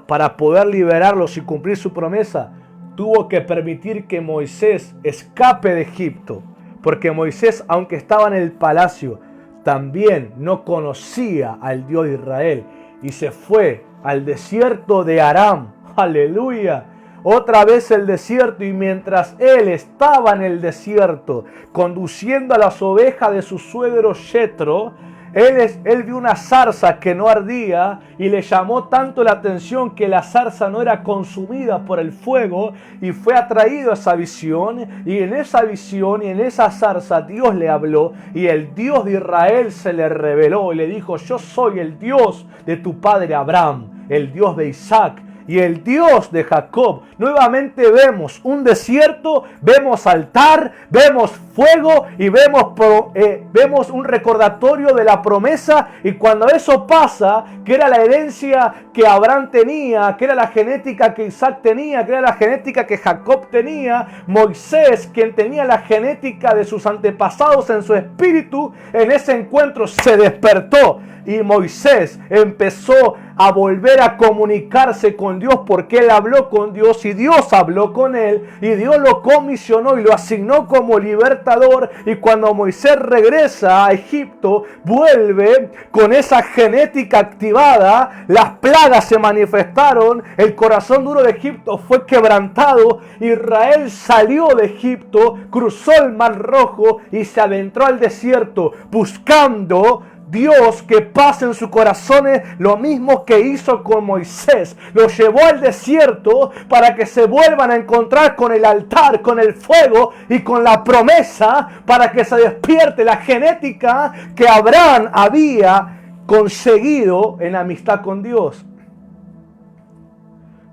para poder liberarlos y cumplir su promesa, tuvo que permitir que Moisés escape de Egipto, porque Moisés, aunque estaba en el palacio, también no conocía al Dios de Israel y se fue al desierto de Aram. ¡Aleluya! Otra vez el desierto, y mientras él estaba en el desierto conduciendo a las ovejas de su suegro Jetro, él vio una zarza que no ardía y le llamó tanto la atención que la zarza no era consumida por el fuego y fue atraído a esa visión, y en esa visión y en esa zarza Dios le habló y el Dios de Israel se le reveló y le dijo: yo soy el Dios de tu padre Abraham, el Dios de Isaac y el Dios de Jacob. Nuevamente vemos un desierto, vemos altar, vemos fuego y vemos un recordatorio de la promesa. Y cuando eso pasa, que era la herencia que Abraham tenía, que era la genética que Isaac tenía, que era la genética que Jacob tenía, Moisés, quien tenía la genética de sus antepasados en su espíritu, en ese encuentro se despertó. Y Moisés empezó a volver a comunicarse con Dios porque él habló con Dios y Dios habló con él y Dios lo comisionó y lo asignó como libertador. Y cuando Moisés regresa a Egipto, vuelve con esa genética activada, las plagas se manifestaron, el corazón duro de Egipto fue quebrantado, Israel salió de Egipto, cruzó el Mar Rojo y se adentró al desierto buscando Dios que pase en sus corazones lo mismo que hizo con Moisés. Los llevó al desierto para que se vuelvan a encontrar con el altar, con el fuego y con la promesa, para que se despierte la genética que Abraham había conseguido en amistad con Dios.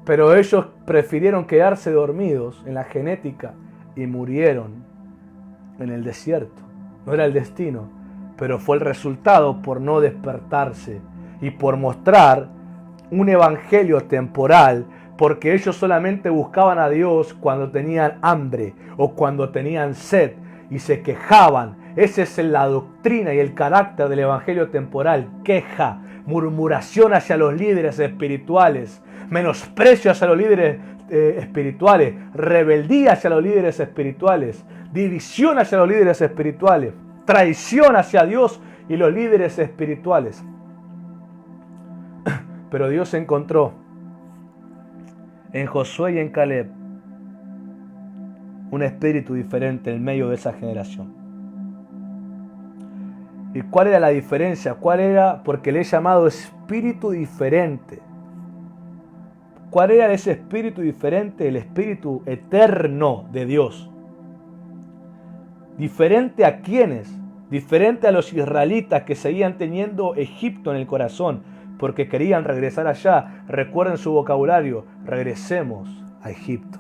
Pero ellos prefirieron quedarse dormidos en la genética y murieron en el desierto. No era el destino, pero fue el resultado por no despertarse y por mostrar un evangelio temporal, porque ellos solamente buscaban a Dios cuando tenían hambre o cuando tenían sed y se quejaban. Esa es la doctrina y el carácter del evangelio temporal: queja, murmuración hacia los líderes espirituales, menosprecio hacia los líderes espirituales, rebeldía hacia los líderes espirituales, división hacia los líderes espirituales, traición hacia Dios y los líderes espirituales. Pero Dios encontró en Josué y en Caleb un espíritu diferente en medio de esa generación. ¿Y cuál era la diferencia? ¿Cuál era? Porque le he llamado espíritu diferente. ¿Cuál era ese espíritu diferente? El espíritu eterno de Dios. ¿Diferente a quiénes? Diferente a los israelitas que seguían teniendo Egipto en el corazón porque querían regresar allá. Recuerden su vocabulario: regresemos a Egipto.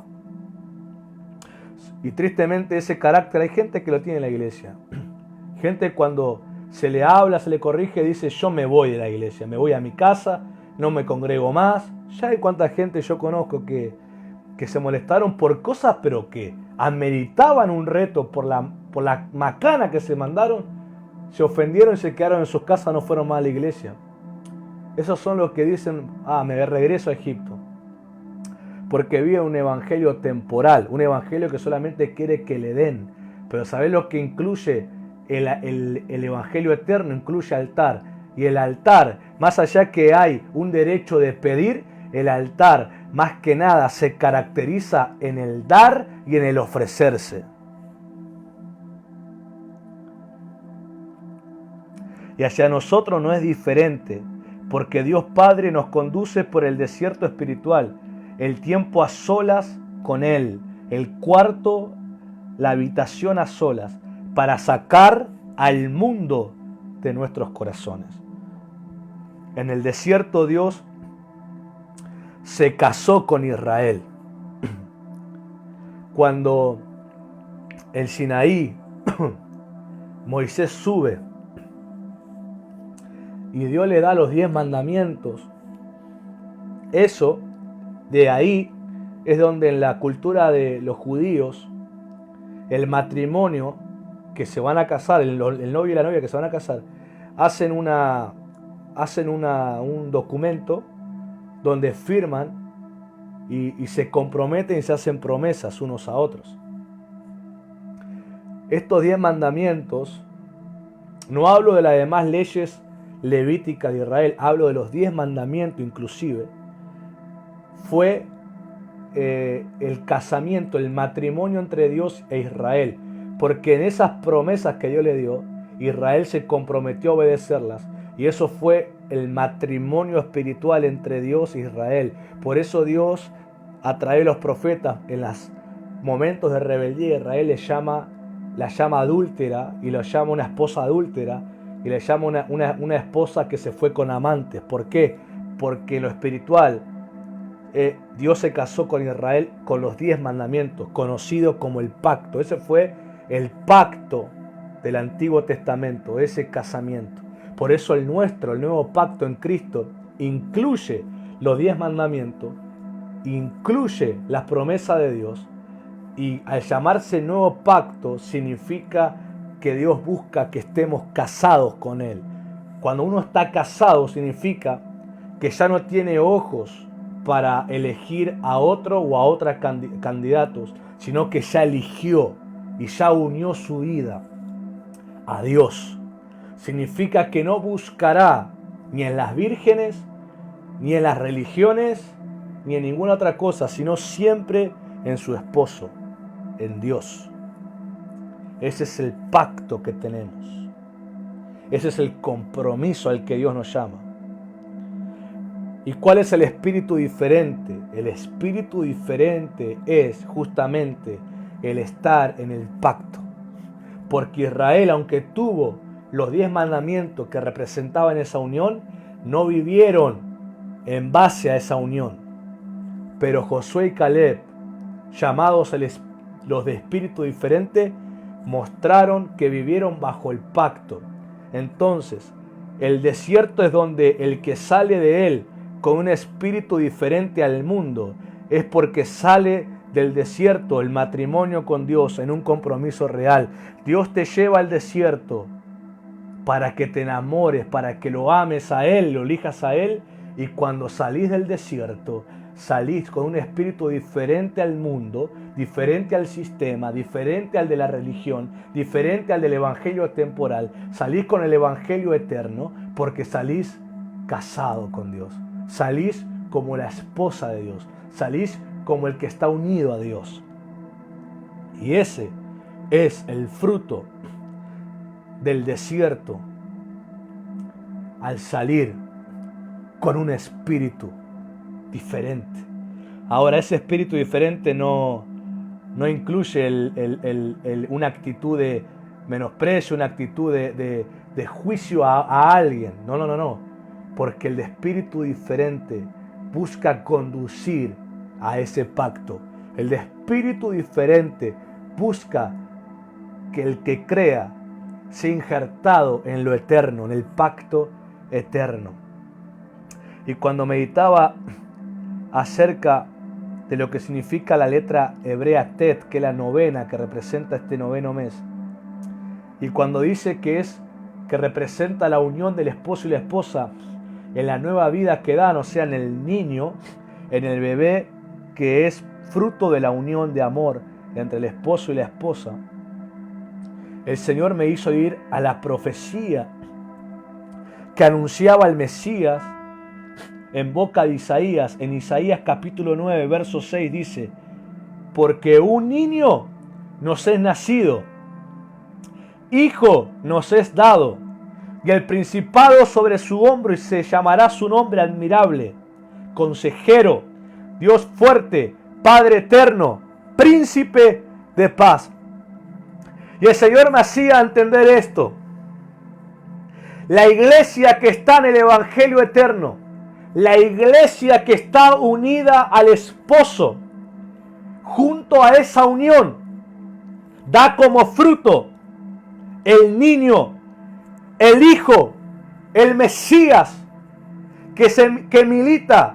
Y tristemente ese carácter hay gente que lo tiene en la iglesia. Gente cuando se le habla, se le corrige, dice yo me voy de la iglesia, me voy a mi casa, no me congrego más. Ya hay cuánta gente yo conozco que se molestaron por cosas pero que ameritaban un reto por la macana que se mandaron, se ofendieron y se quedaron en sus casas, no fueron más a la iglesia. Esos son los que dicen, me regreso a Egipto. Porque vive un evangelio temporal, un evangelio que solamente quiere que le den. Pero ¿sabés lo que incluye el evangelio eterno? Incluye altar. Y el altar, más allá que hay un derecho de pedir, el altar más que nada se caracteriza en el dar y en el ofrecerse. Y hacia nosotros no es diferente, porque Dios Padre nos conduce por el desierto espiritual, el tiempo a solas con Él, el cuarto, la habitación a solas, para sacar al mundo de nuestros corazones. En el desierto Dios se casó con Israel. Cuando el Sinaí, Moisés sube y Dios le da los 10 mandamientos, eso, de ahí, es donde en la cultura de los judíos, el matrimonio que se van a casar, el novio y la novia que se van a casar, hacen un documento donde firman y se comprometen y se hacen promesas unos a otros. Estos 10 mandamientos, no hablo de las demás leyes levíticas de Israel, hablo de los 10 mandamientos inclusive, fue el casamiento, el matrimonio entre Dios e Israel, porque en esas promesas que Dios le dio, Israel se comprometió a obedecerlas, y eso fue el matrimonio espiritual entre Dios e Israel. Por eso Dios, a través de los profetas, en los momentos de rebeldía, Israel la llama adúltera, y la llama una esposa adúltera, y le llama una esposa que se fue con amantes. ¿Por qué? Porque en lo espiritual, Dios se casó con Israel con los 10 mandamientos, conocido como el pacto. Ese fue el pacto del Antiguo Testamento, ese casamiento. Por eso el nuevo pacto en Cristo, incluye los 10 mandamientos, incluye las promesas de Dios, y al llamarse nuevo pacto significa que Dios busca que estemos casados con Él. Cuando uno está casado significa que ya no tiene ojos para elegir a otro o a otros candidatos, sino que ya eligió y ya unió su vida a Dios. Significa que no buscará ni en las vírgenes, ni en las religiones, ni en ninguna otra cosa, sino siempre en su esposo, en Dios. Ese es el pacto que tenemos. Ese es el compromiso al que Dios nos llama. ¿Y cuál es el espíritu diferente? El espíritu diferente es justamente el estar en el pacto. Porque Israel, aunque tuvo los 10 mandamientos que representaban esa unión, no vivieron en base a esa unión. Pero Josué y Caleb, llamados los de espíritu diferente, mostraron que vivieron bajo el pacto. Entonces, el desierto es donde el que sale de él con un espíritu diferente al mundo es porque sale del desierto, el matrimonio con Dios, en un compromiso real. Dios te lleva al desierto para que te enamores, para que lo ames a Él, lo elijas a Él, y cuando salís del desierto, salís con un espíritu diferente al mundo, diferente al sistema, diferente al de la religión, diferente al del evangelio temporal. Salís con el evangelio eterno porque salís casado con Dios. Salís como la esposa de Dios. Salís como el que está unido a Dios. Y ese es el fruto del desierto al salir con un espíritu diferente. Ahora, ese espíritu diferente no incluye una actitud de menosprecio, una actitud de juicio a alguien. No. Porque el espíritu diferente busca conducir a ese pacto. El de espíritu diferente busca que el que crea se ha injertado en lo eterno, en el pacto eterno. Y cuando meditaba acerca de lo que significa la letra hebrea Tet, que es la novena que representa este noveno mes, y cuando dice que representa la unión del esposo y la esposa en la nueva vida que dan, o sea, en el niño, en el bebé, que es fruto de la unión de amor entre el esposo y la esposa, el Señor me hizo ir a la profecía que anunciaba el Mesías en boca de Isaías. En Isaías capítulo 9, verso 6 dice: porque un niño nos es nacido, hijo nos es dado, y el principado sobre su hombro, y se llamará su nombre admirable, consejero, Dios fuerte, Padre eterno, príncipe de paz. Y el Señor me hacía entender esto. La iglesia que está en el Evangelio eterno, la iglesia que está unida al esposo, junto a esa unión, da como fruto el niño, el hijo, el Mesías, que milita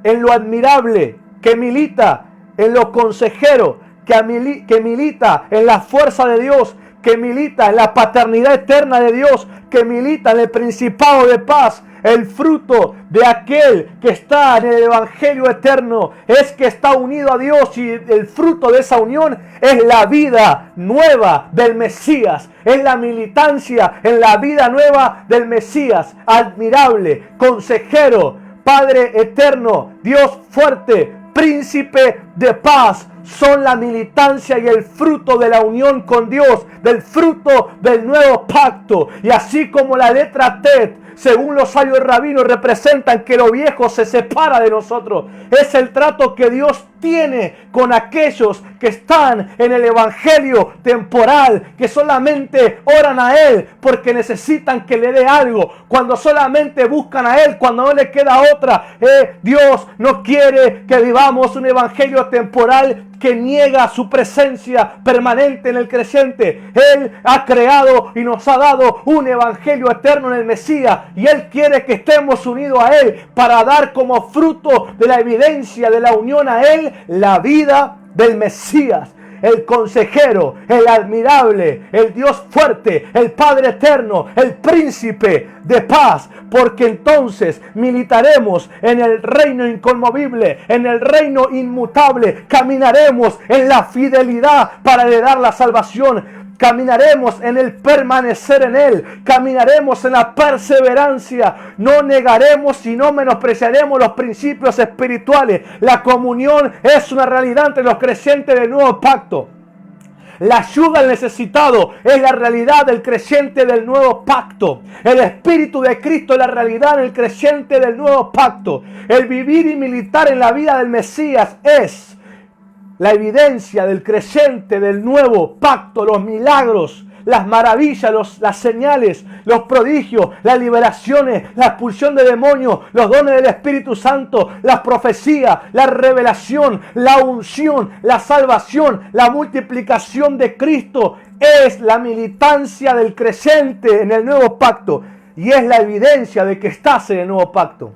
en lo admirable, que milita en lo consejero, que milita en la fuerza de Dios, que milita en la paternidad eterna de Dios, que milita en el principado de paz. El fruto de aquel que está en el Evangelio eterno es que está unido a Dios, y el fruto de esa unión es la vida nueva del Mesías, es la militancia en la vida nueva del Mesías, admirable, consejero, Padre eterno, Dios fuerte, príncipe de paz. Son la militancia y el fruto de la unión con Dios, del fruto del nuevo pacto. Y así como la letra Tet, según los sabios rabinos, representan que lo viejo se separa de nosotros, es el trato que Dios tiene con aquellos que están en el Evangelio temporal, que solamente oran a Él porque necesitan que le dé algo, cuando solamente buscan a Él, cuando no le queda otra. Dios no quiere que vivamos un Evangelio temporal que niega su presencia permanente en el creyente. Él ha creado y nos ha dado un evangelio eterno en el Mesías, y Él quiere que estemos unidos a Él para dar como fruto de la evidencia de la unión a Él la vida del Mesías, el consejero, el admirable, el Dios fuerte, el Padre eterno, el príncipe de paz, porque entonces militaremos en el reino inconmovible, en el reino inmutable, caminaremos en la fidelidad para heredar la salvación. Caminaremos en el permanecer en Él, caminaremos en la perseverancia, no negaremos y no menospreciaremos los principios espirituales. La comunión es una realidad entre los creyentes del nuevo pacto. La ayuda al necesitado es la realidad del creyente del nuevo pacto. El Espíritu de Cristo es la realidad del creyente del nuevo pacto. El vivir y militar en la vida del Mesías es la evidencia del creyente del nuevo pacto, los milagros, las maravillas, las señales, los prodigios, las liberaciones, la expulsión de demonios, los dones del Espíritu Santo, las profecías, la revelación, la unción, la salvación, la multiplicación de Cristo. Es la militancia del creyente en el nuevo pacto, y es la evidencia de que estás en el nuevo pacto.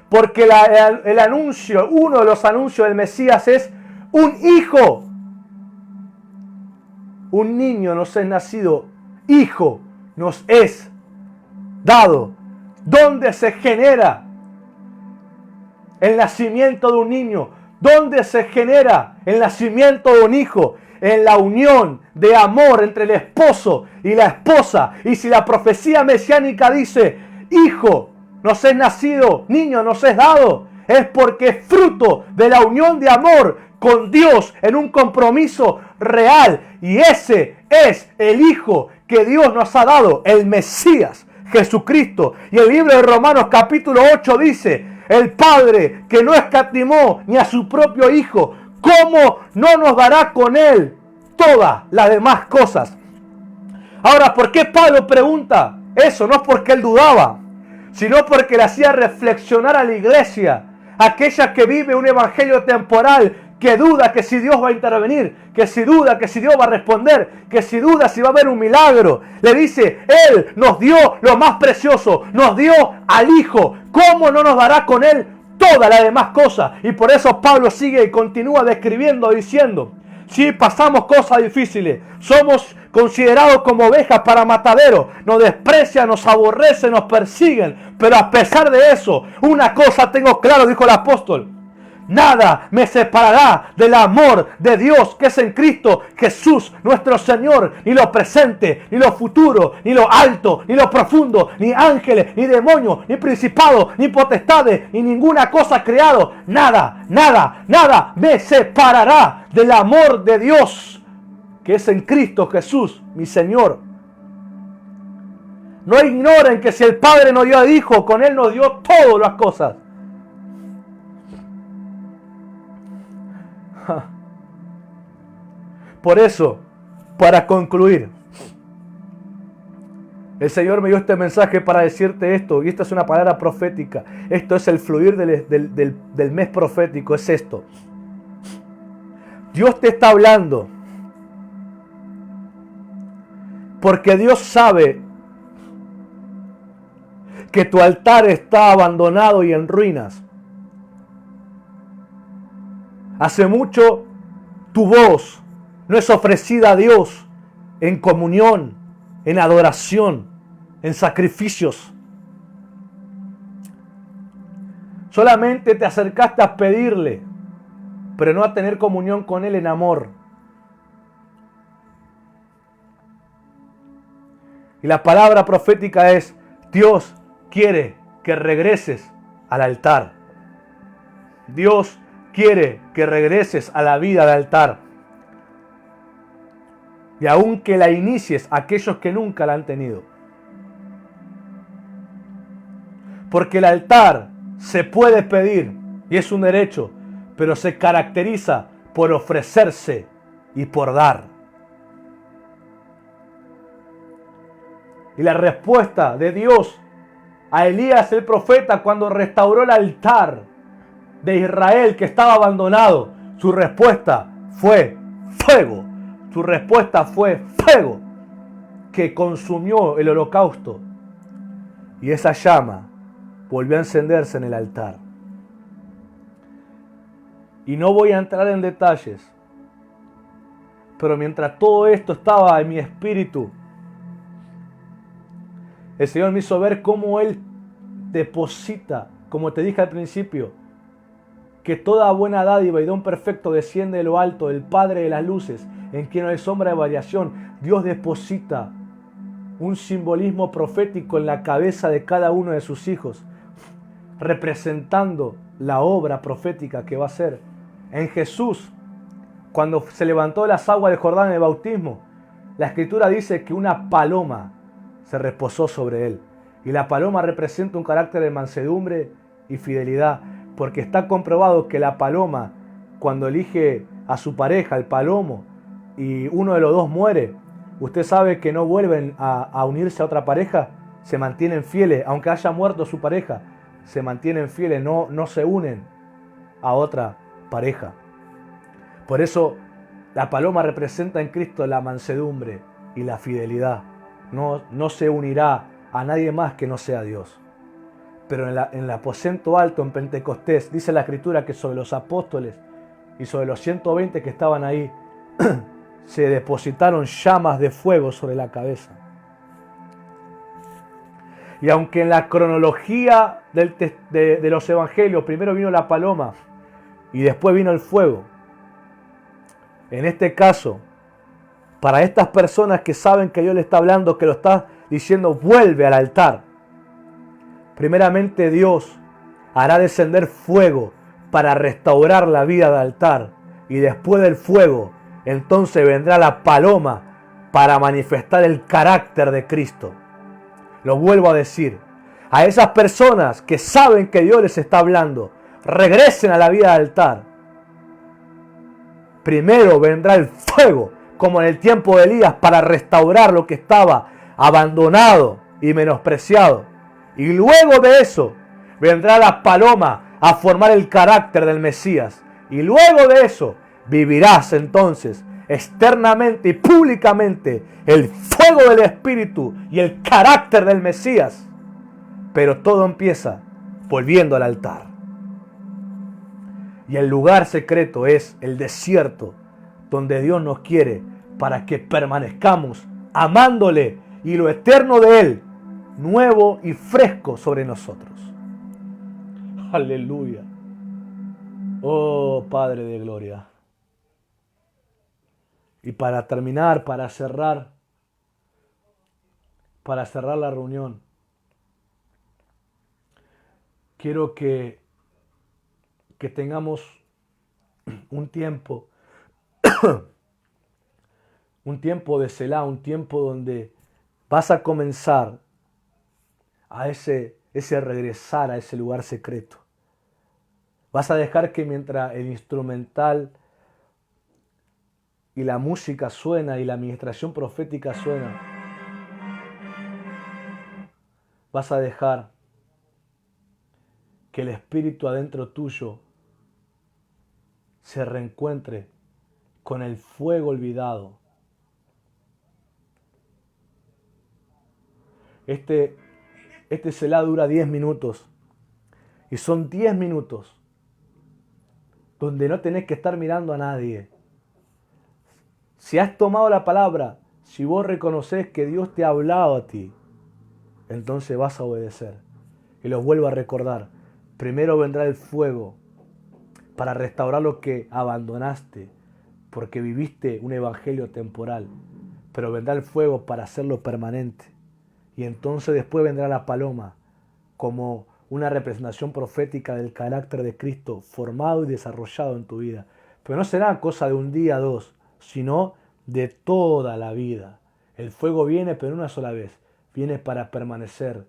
Porque el anuncio, uno de los anuncios del Mesías es un hijo. Un niño nos es nacido, hijo nos es dado. ¿Dónde se genera el nacimiento de un niño? ¿Dónde se genera el nacimiento de un hijo? En la unión de amor entre el esposo y la esposa. Y si la profecía mesiánica dice, hijo nos es nacido, niño nos es dado, es porque es fruto de la unión de amor con Dios en un compromiso real. Y ese es el Hijo que Dios nos ha dado, el Mesías, Jesucristo. Y el libro de Romanos capítulo 8 dice, el Padre que no escatimó ni a su propio Hijo, ¿cómo no nos dará con Él todas las demás cosas? Ahora, ¿por qué Pablo pregunta eso? No es porque él dudaba, sino porque le hacía reflexionar a la iglesia, aquella que vive un evangelio temporal, que duda que si Dios va a intervenir, que si duda que si Dios va a responder, que si duda si va a haber un milagro. Le dice, Él nos dio lo más precioso, nos dio al Hijo. ¿Cómo no nos dará con Él todas las demás cosas? Y por eso Pablo sigue y continúa describiendo, diciendo, si pasamos cosas difíciles, somos considerados como ovejas para matadero, nos desprecian, nos aborrecen, nos persiguen, pero a pesar de eso, una cosa tengo claro, dijo el apóstol: nada me separará del amor de Dios que es en Cristo Jesús nuestro Señor. Ni lo presente, ni lo futuro, ni lo alto, ni lo profundo, ni ángeles, ni demonios, ni principados, ni potestades, ni ninguna cosa creado. Nada, nada, nada me separará del amor de Dios que es en Cristo Jesús mi Señor. No ignoren que si el Padre nos dio al Hijo, con Él nos dio todas las cosas. Por eso, para concluir, el Señor me dio este mensaje para decirte esto, y esta es una palabra profética. Esto es el fluir del mes profético, es esto. Dios te está hablando porque Dios sabe que tu altar está abandonado y en ruinas. Hace mucho tu voz no es ofrecida a Dios en comunión, en adoración, en sacrificios. Solamente te acercaste a pedirle, pero no a tener comunión con Él en amor. Y la palabra profética es: Dios quiere que regreses al altar. Dios quiere que regreses a la vida de altar. Y aun que la inicies a aquellos que nunca la han tenido. Porque el altar se puede pedir y es un derecho, pero se caracteriza por ofrecerse y por dar. Y la respuesta de Dios a Elías el profeta cuando restauró el altar de Israel que estaba abandonado, su respuesta fue fuego. Su respuesta fue fuego que consumió el holocausto. Y esa llama volvió a encenderse en el altar. Y no voy a entrar en detalles, pero mientras todo esto estaba en mi espíritu, el Señor me hizo ver cómo Él deposita, como te dije al principio, que toda buena dádiva y don perfecto desciende de lo alto, del Padre de las luces, en quien no hay sombra de variación. Dios deposita un simbolismo profético en la cabeza de cada uno de sus hijos, representando la obra profética que va a ser. En Jesús, cuando se levantó de las aguas de Jordán en el bautismo, la Escritura dice que una paloma se reposó sobre él. Y la paloma representa un carácter de mansedumbre y fidelidad, porque está comprobado que la paloma, cuando elige a su pareja, el palomo, y uno de los dos muere, usted sabe que no vuelven a unirse a otra pareja, se mantienen fieles, aunque haya muerto su pareja, se mantienen fieles, no se unen a otra pareja. Por eso la paloma representa en Cristo la mansedumbre y la fidelidad. No se unirá a nadie más que no sea Dios. Pero en el aposento alto, en Pentecostés, dice la Escritura que sobre los apóstoles y sobre los 120 que estaban ahí, se depositaron llamas de fuego sobre la cabeza. Y aunque en la cronología de los evangelios primero vino la paloma y después vino el fuego, en este caso, para estas personas que saben que Dios le está hablando, que lo está diciendo, vuelve al altar, primeramente Dios hará descender fuego para restaurar la vida del altar. Y después del fuego, entonces vendrá la paloma para manifestar el carácter de Cristo. Lo vuelvo a decir. A esas personas que saben que Dios les está hablando, regresen a la vida del altar. Primero vendrá el fuego, como en el tiempo de Elías, para restaurar lo que estaba abandonado y menospreciado. Y luego de eso vendrá la paloma a formar el carácter del Mesías. Y luego de eso vivirás entonces externamente y públicamente el fuego del Espíritu y el carácter del Mesías. Pero todo empieza volviendo al altar. Y el lugar secreto es el desierto, donde Dios nos quiere para que permanezcamos amándole y lo eterno de Él, nuevo y fresco sobre nosotros. Aleluya. Oh Padre de gloria. Y para terminar, para cerrar la reunión, quiero que tengamos un tiempo de Selah, un tiempo donde vas a comenzar a ese regresar a ese lugar secreto. Vas a dejar que mientras el instrumental y la música suena y la administración profética suena, vas a dejar que el Espíritu adentro tuyo se reencuentre con el fuego olvidado. Este Selah dura 10 minutos y son 10 minutos donde no tenés que estar mirando a nadie. Si has tomado la palabra, si vos reconoces que Dios te ha hablado a ti, entonces vas a obedecer. Y los vuelvo a recordar. Primero vendrá el fuego para restaurar lo que abandonaste, porque viviste un evangelio temporal. Pero vendrá el fuego para hacerlo permanente. Y entonces después vendrá la paloma como una representación profética del carácter de Cristo formado y desarrollado en tu vida. Pero no será cosa de un día, dos, sino de toda la vida. El fuego viene, pero una sola vez. Viene para permanecer.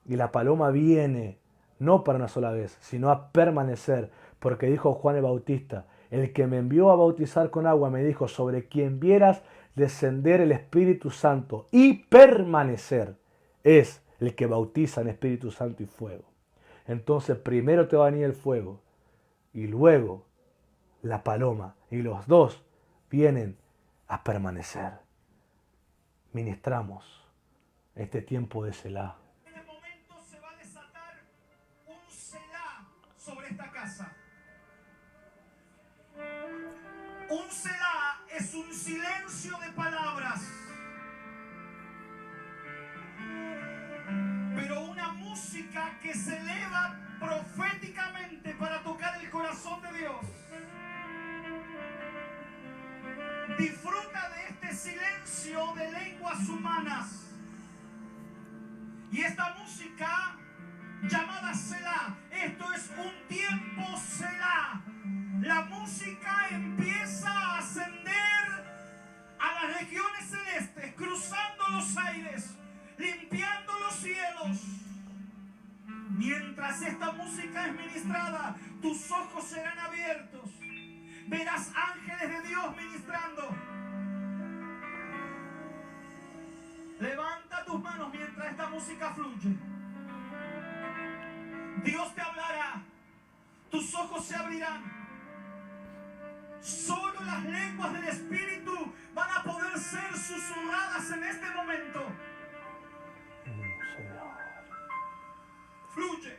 Y la paloma viene no para una sola vez, sino a permanecer. Porque dijo Juan el Bautista, el que me envió a bautizar con agua me dijo, sobre quien vieras descender el Espíritu Santo y permanecer, es el que bautiza en Espíritu Santo y fuego. Entonces primero te va a venir el fuego y luego la paloma. Y los dos vienen a permanecer. Ministramos este tiempo de Selah. En este momento se va a desatar un Selah sobre esta casa. Un Selah es un silencio de palabras, pero una música que se eleva proféticamente para tocar el corazón de Dios. Disfruta de este silencio de lenguas humanas. Y esta música llamada Selah, esto es un tiempo Selah. La música empieza a ascender a las regiones celestes, cruzando los aires, limpiando los cielos. Mientras esta música es ministrada, tus ojos serán abiertos. Verás ángeles de Dios ministrando. Levanta tus manos mientras esta música fluye. Dios te hablará. Tus ojos se abrirán. Solo las lenguas del Espíritu van a poder ser susurradas en este momento. Fluye.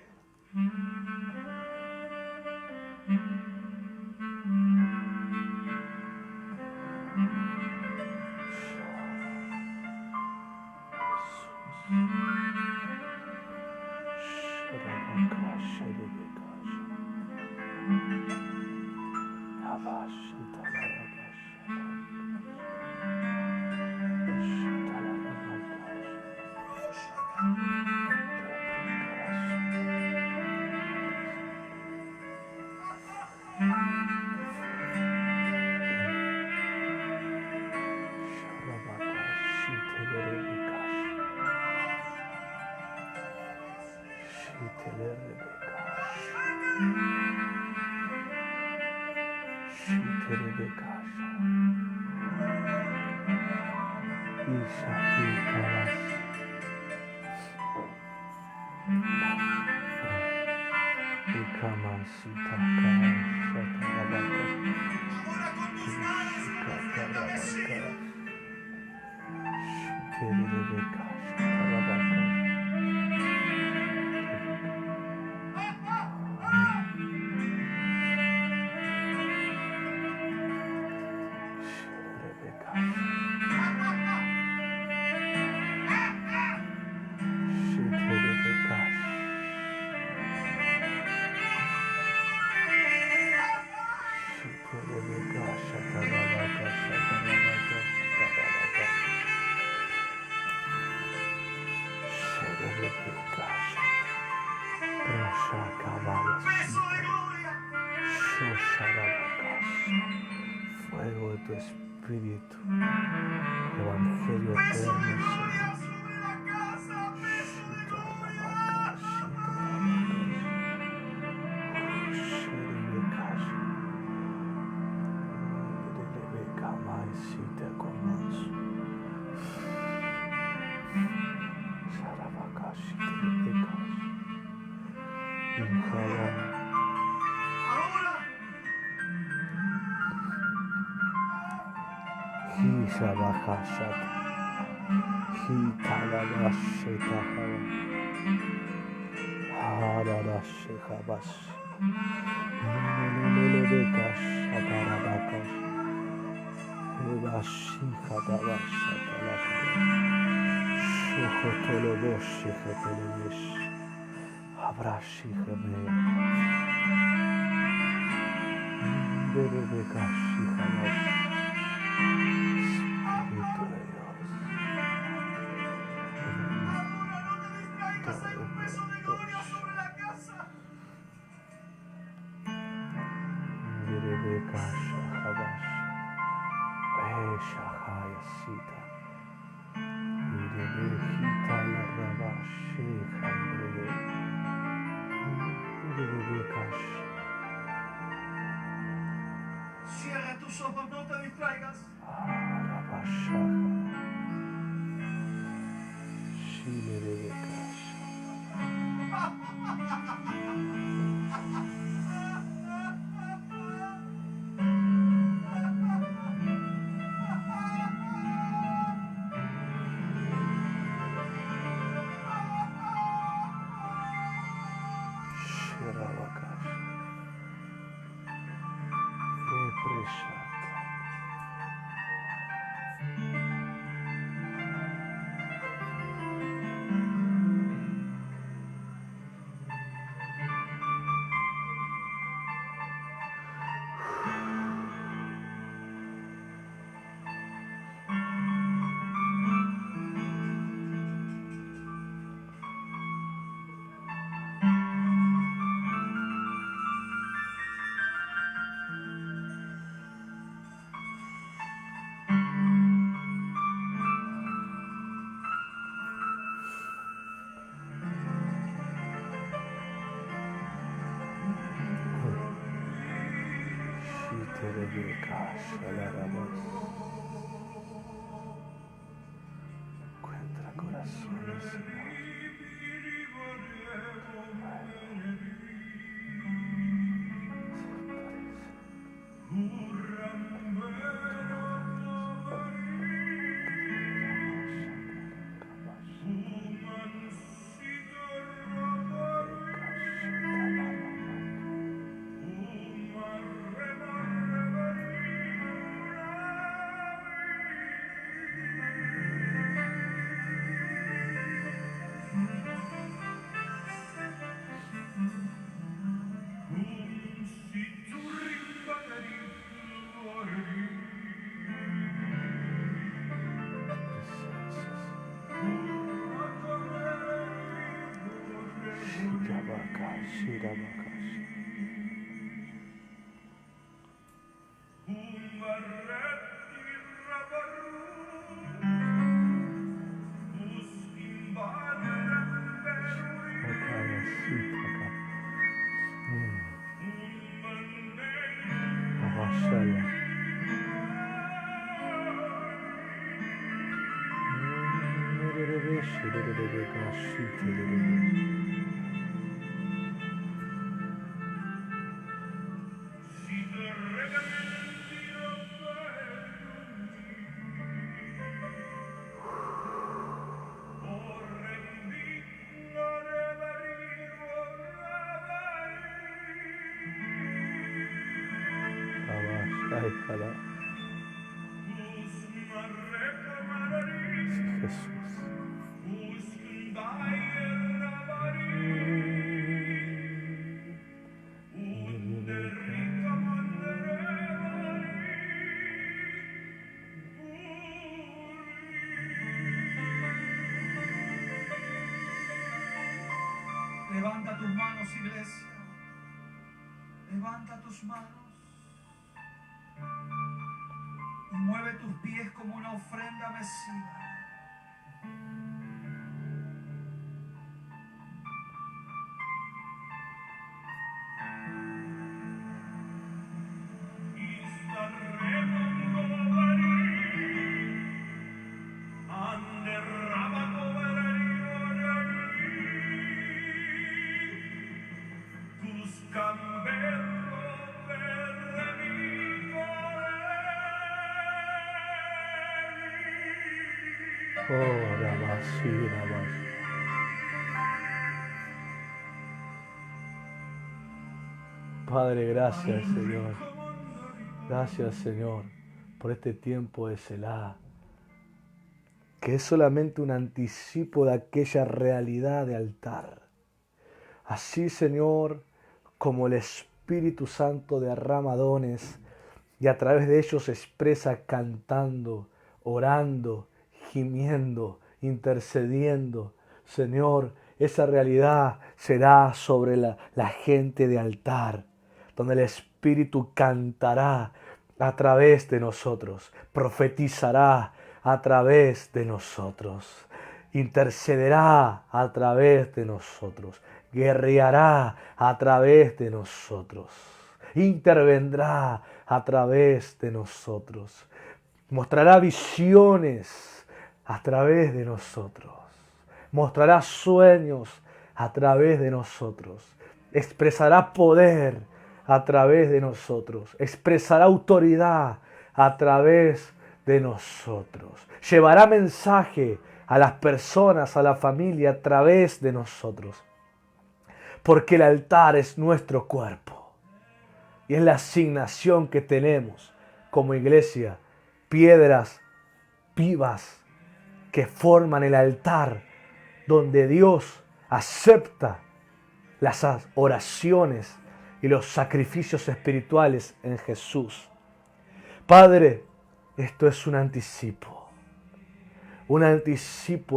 Ikamasita Ahora con tus manos confiéndome sí. Beso de gloria. Fuego de tu espíritu, evangelio Beso de eterno, gloria sobre la casa. Beso de gloria. Ahora. Ahora no te distraigas, hay un beso de gloria sobre la casa. Cierra tus ojos, no te distraigas. Encuentra corazones, Señor. Jesús. Levanta tus manos, iglesia. Levanta tus manos. Y mueve tus pies como una ofrenda mecida. Padre, gracias, Señor. Gracias, Señor, por este tiempo de Selah, que es solamente un anticipo de aquella realidad de altar. Así, Señor, como el Espíritu Santo derrama dones y a través de ellos se expresa cantando, orando, gimiendo, intercediendo. Señor, esa realidad será sobre la gente de altar, donde el Espíritu cantará a través de nosotros, profetizará a través de nosotros, intercederá a través de nosotros, guerreará a través de nosotros, intervendrá a través de nosotros, mostrará visiones a través de nosotros, mostrará sueños a través de nosotros, expresará poder a través de nosotros, expresará autoridad a través de nosotros, llevará mensaje a las personas, a la familia a través de nosotros, porque el altar es nuestro cuerpo y es la asignación que tenemos como iglesia, piedras vivas que forman el altar donde Dios acepta las oraciones y los sacrificios espirituales en Jesús. Padre, esto es un anticipo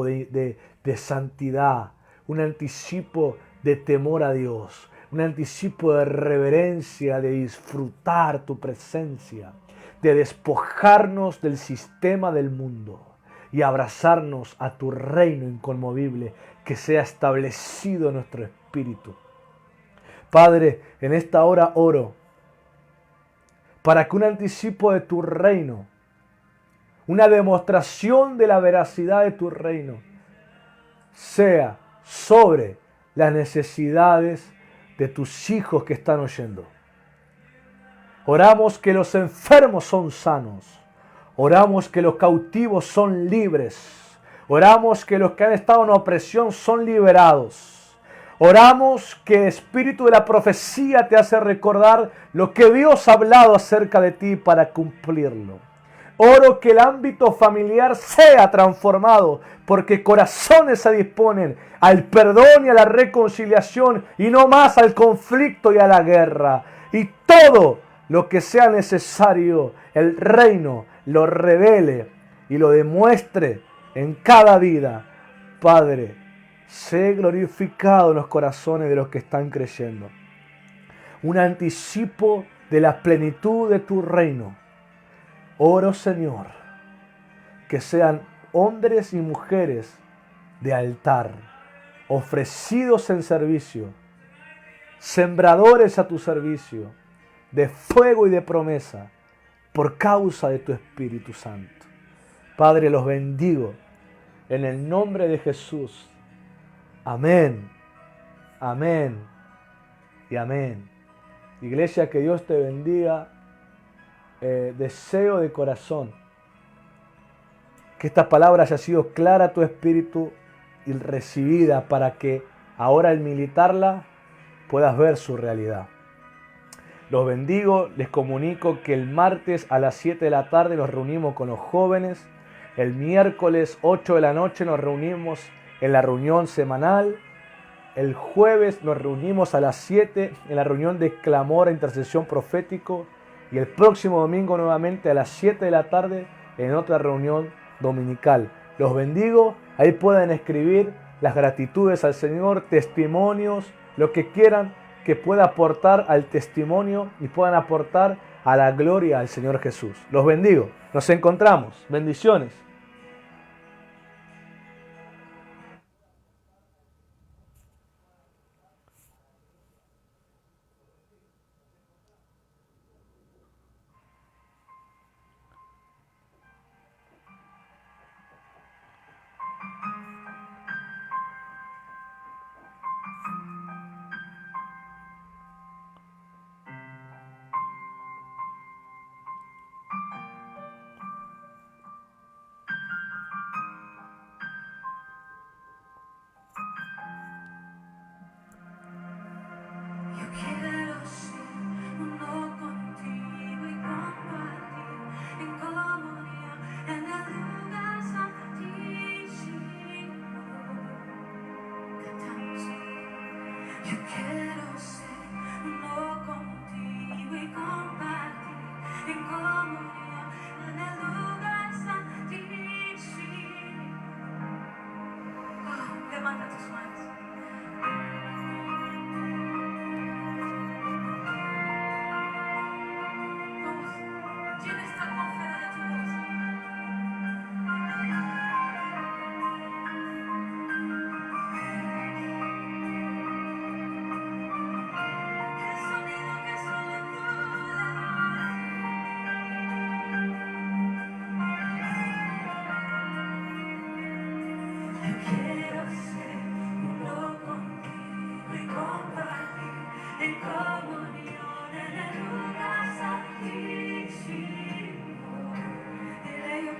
de santidad, un anticipo de temor a Dios, un anticipo de reverencia, de disfrutar tu presencia, de despojarnos del sistema del mundo y abrazarnos a tu reino inconmovible que sea establecido en nuestro espíritu. Padre, en esta hora oro para que un anticipo de tu reino, una demostración de la veracidad de tu reino, sea sobre las necesidades de tus hijos que están oyendo. Oramos que los enfermos son sanos. Oramos que los cautivos son libres. Oramos que los que han estado en opresión son liberados. Oramos que el espíritu de la profecía te hace recordar lo que Dios ha hablado acerca de ti para cumplirlo. Oro que el ámbito familiar sea transformado porque corazones se disponen al perdón y a la reconciliación y no más al conflicto y a la guerra. Y todo lo que sea necesario, el reino lo revele y lo demuestre en cada vida. Padre, sé glorificado en los corazones de los que están creyendo. Un anticipo de la plenitud de tu reino. Oro, Señor, que sean hombres y mujeres de altar, ofrecidos en servicio, sembradores a tu servicio, de fuego y de promesa, por causa de tu Espíritu Santo. Padre, los bendigo en el nombre de Jesús. Amén, amén y amén. Iglesia, que Dios te bendiga deseo de corazón que esta palabra haya sido clara a tu espíritu y recibida para que ahora al militarla puedas ver su realidad. Los bendigo, les comunico que el martes a las 7 de la tarde nos reunimos con los jóvenes, el miércoles 8 de la noche nos reunimos en la reunión semanal, el jueves nos reunimos a las 7 en la reunión de clamor e intercesión profético y el próximo domingo nuevamente a las 7 de la tarde en otra reunión dominical. Los bendigo, ahí pueden escribir las gratitudes al Señor, testimonios, lo que quieran que pueda aportar al testimonio y puedan aportar a la gloria al Señor Jesús. Los bendigo, nos encontramos, bendiciones. Quiero ser uno contigo y compartir en comunión en el lugar santísimo. Cantamos. Yo quiero ser uno contigo y compartir en comunión en el lugar santísimo. Oh, levanta tus manos. Llena esta atmósfera de tu voz. El sonido que solo tú le das. Yo quiero ser uno contigo y compartir en comunión en el lugar santísimo. Dile yo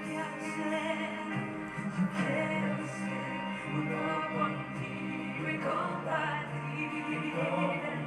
quiero ser uno contigo y compartir.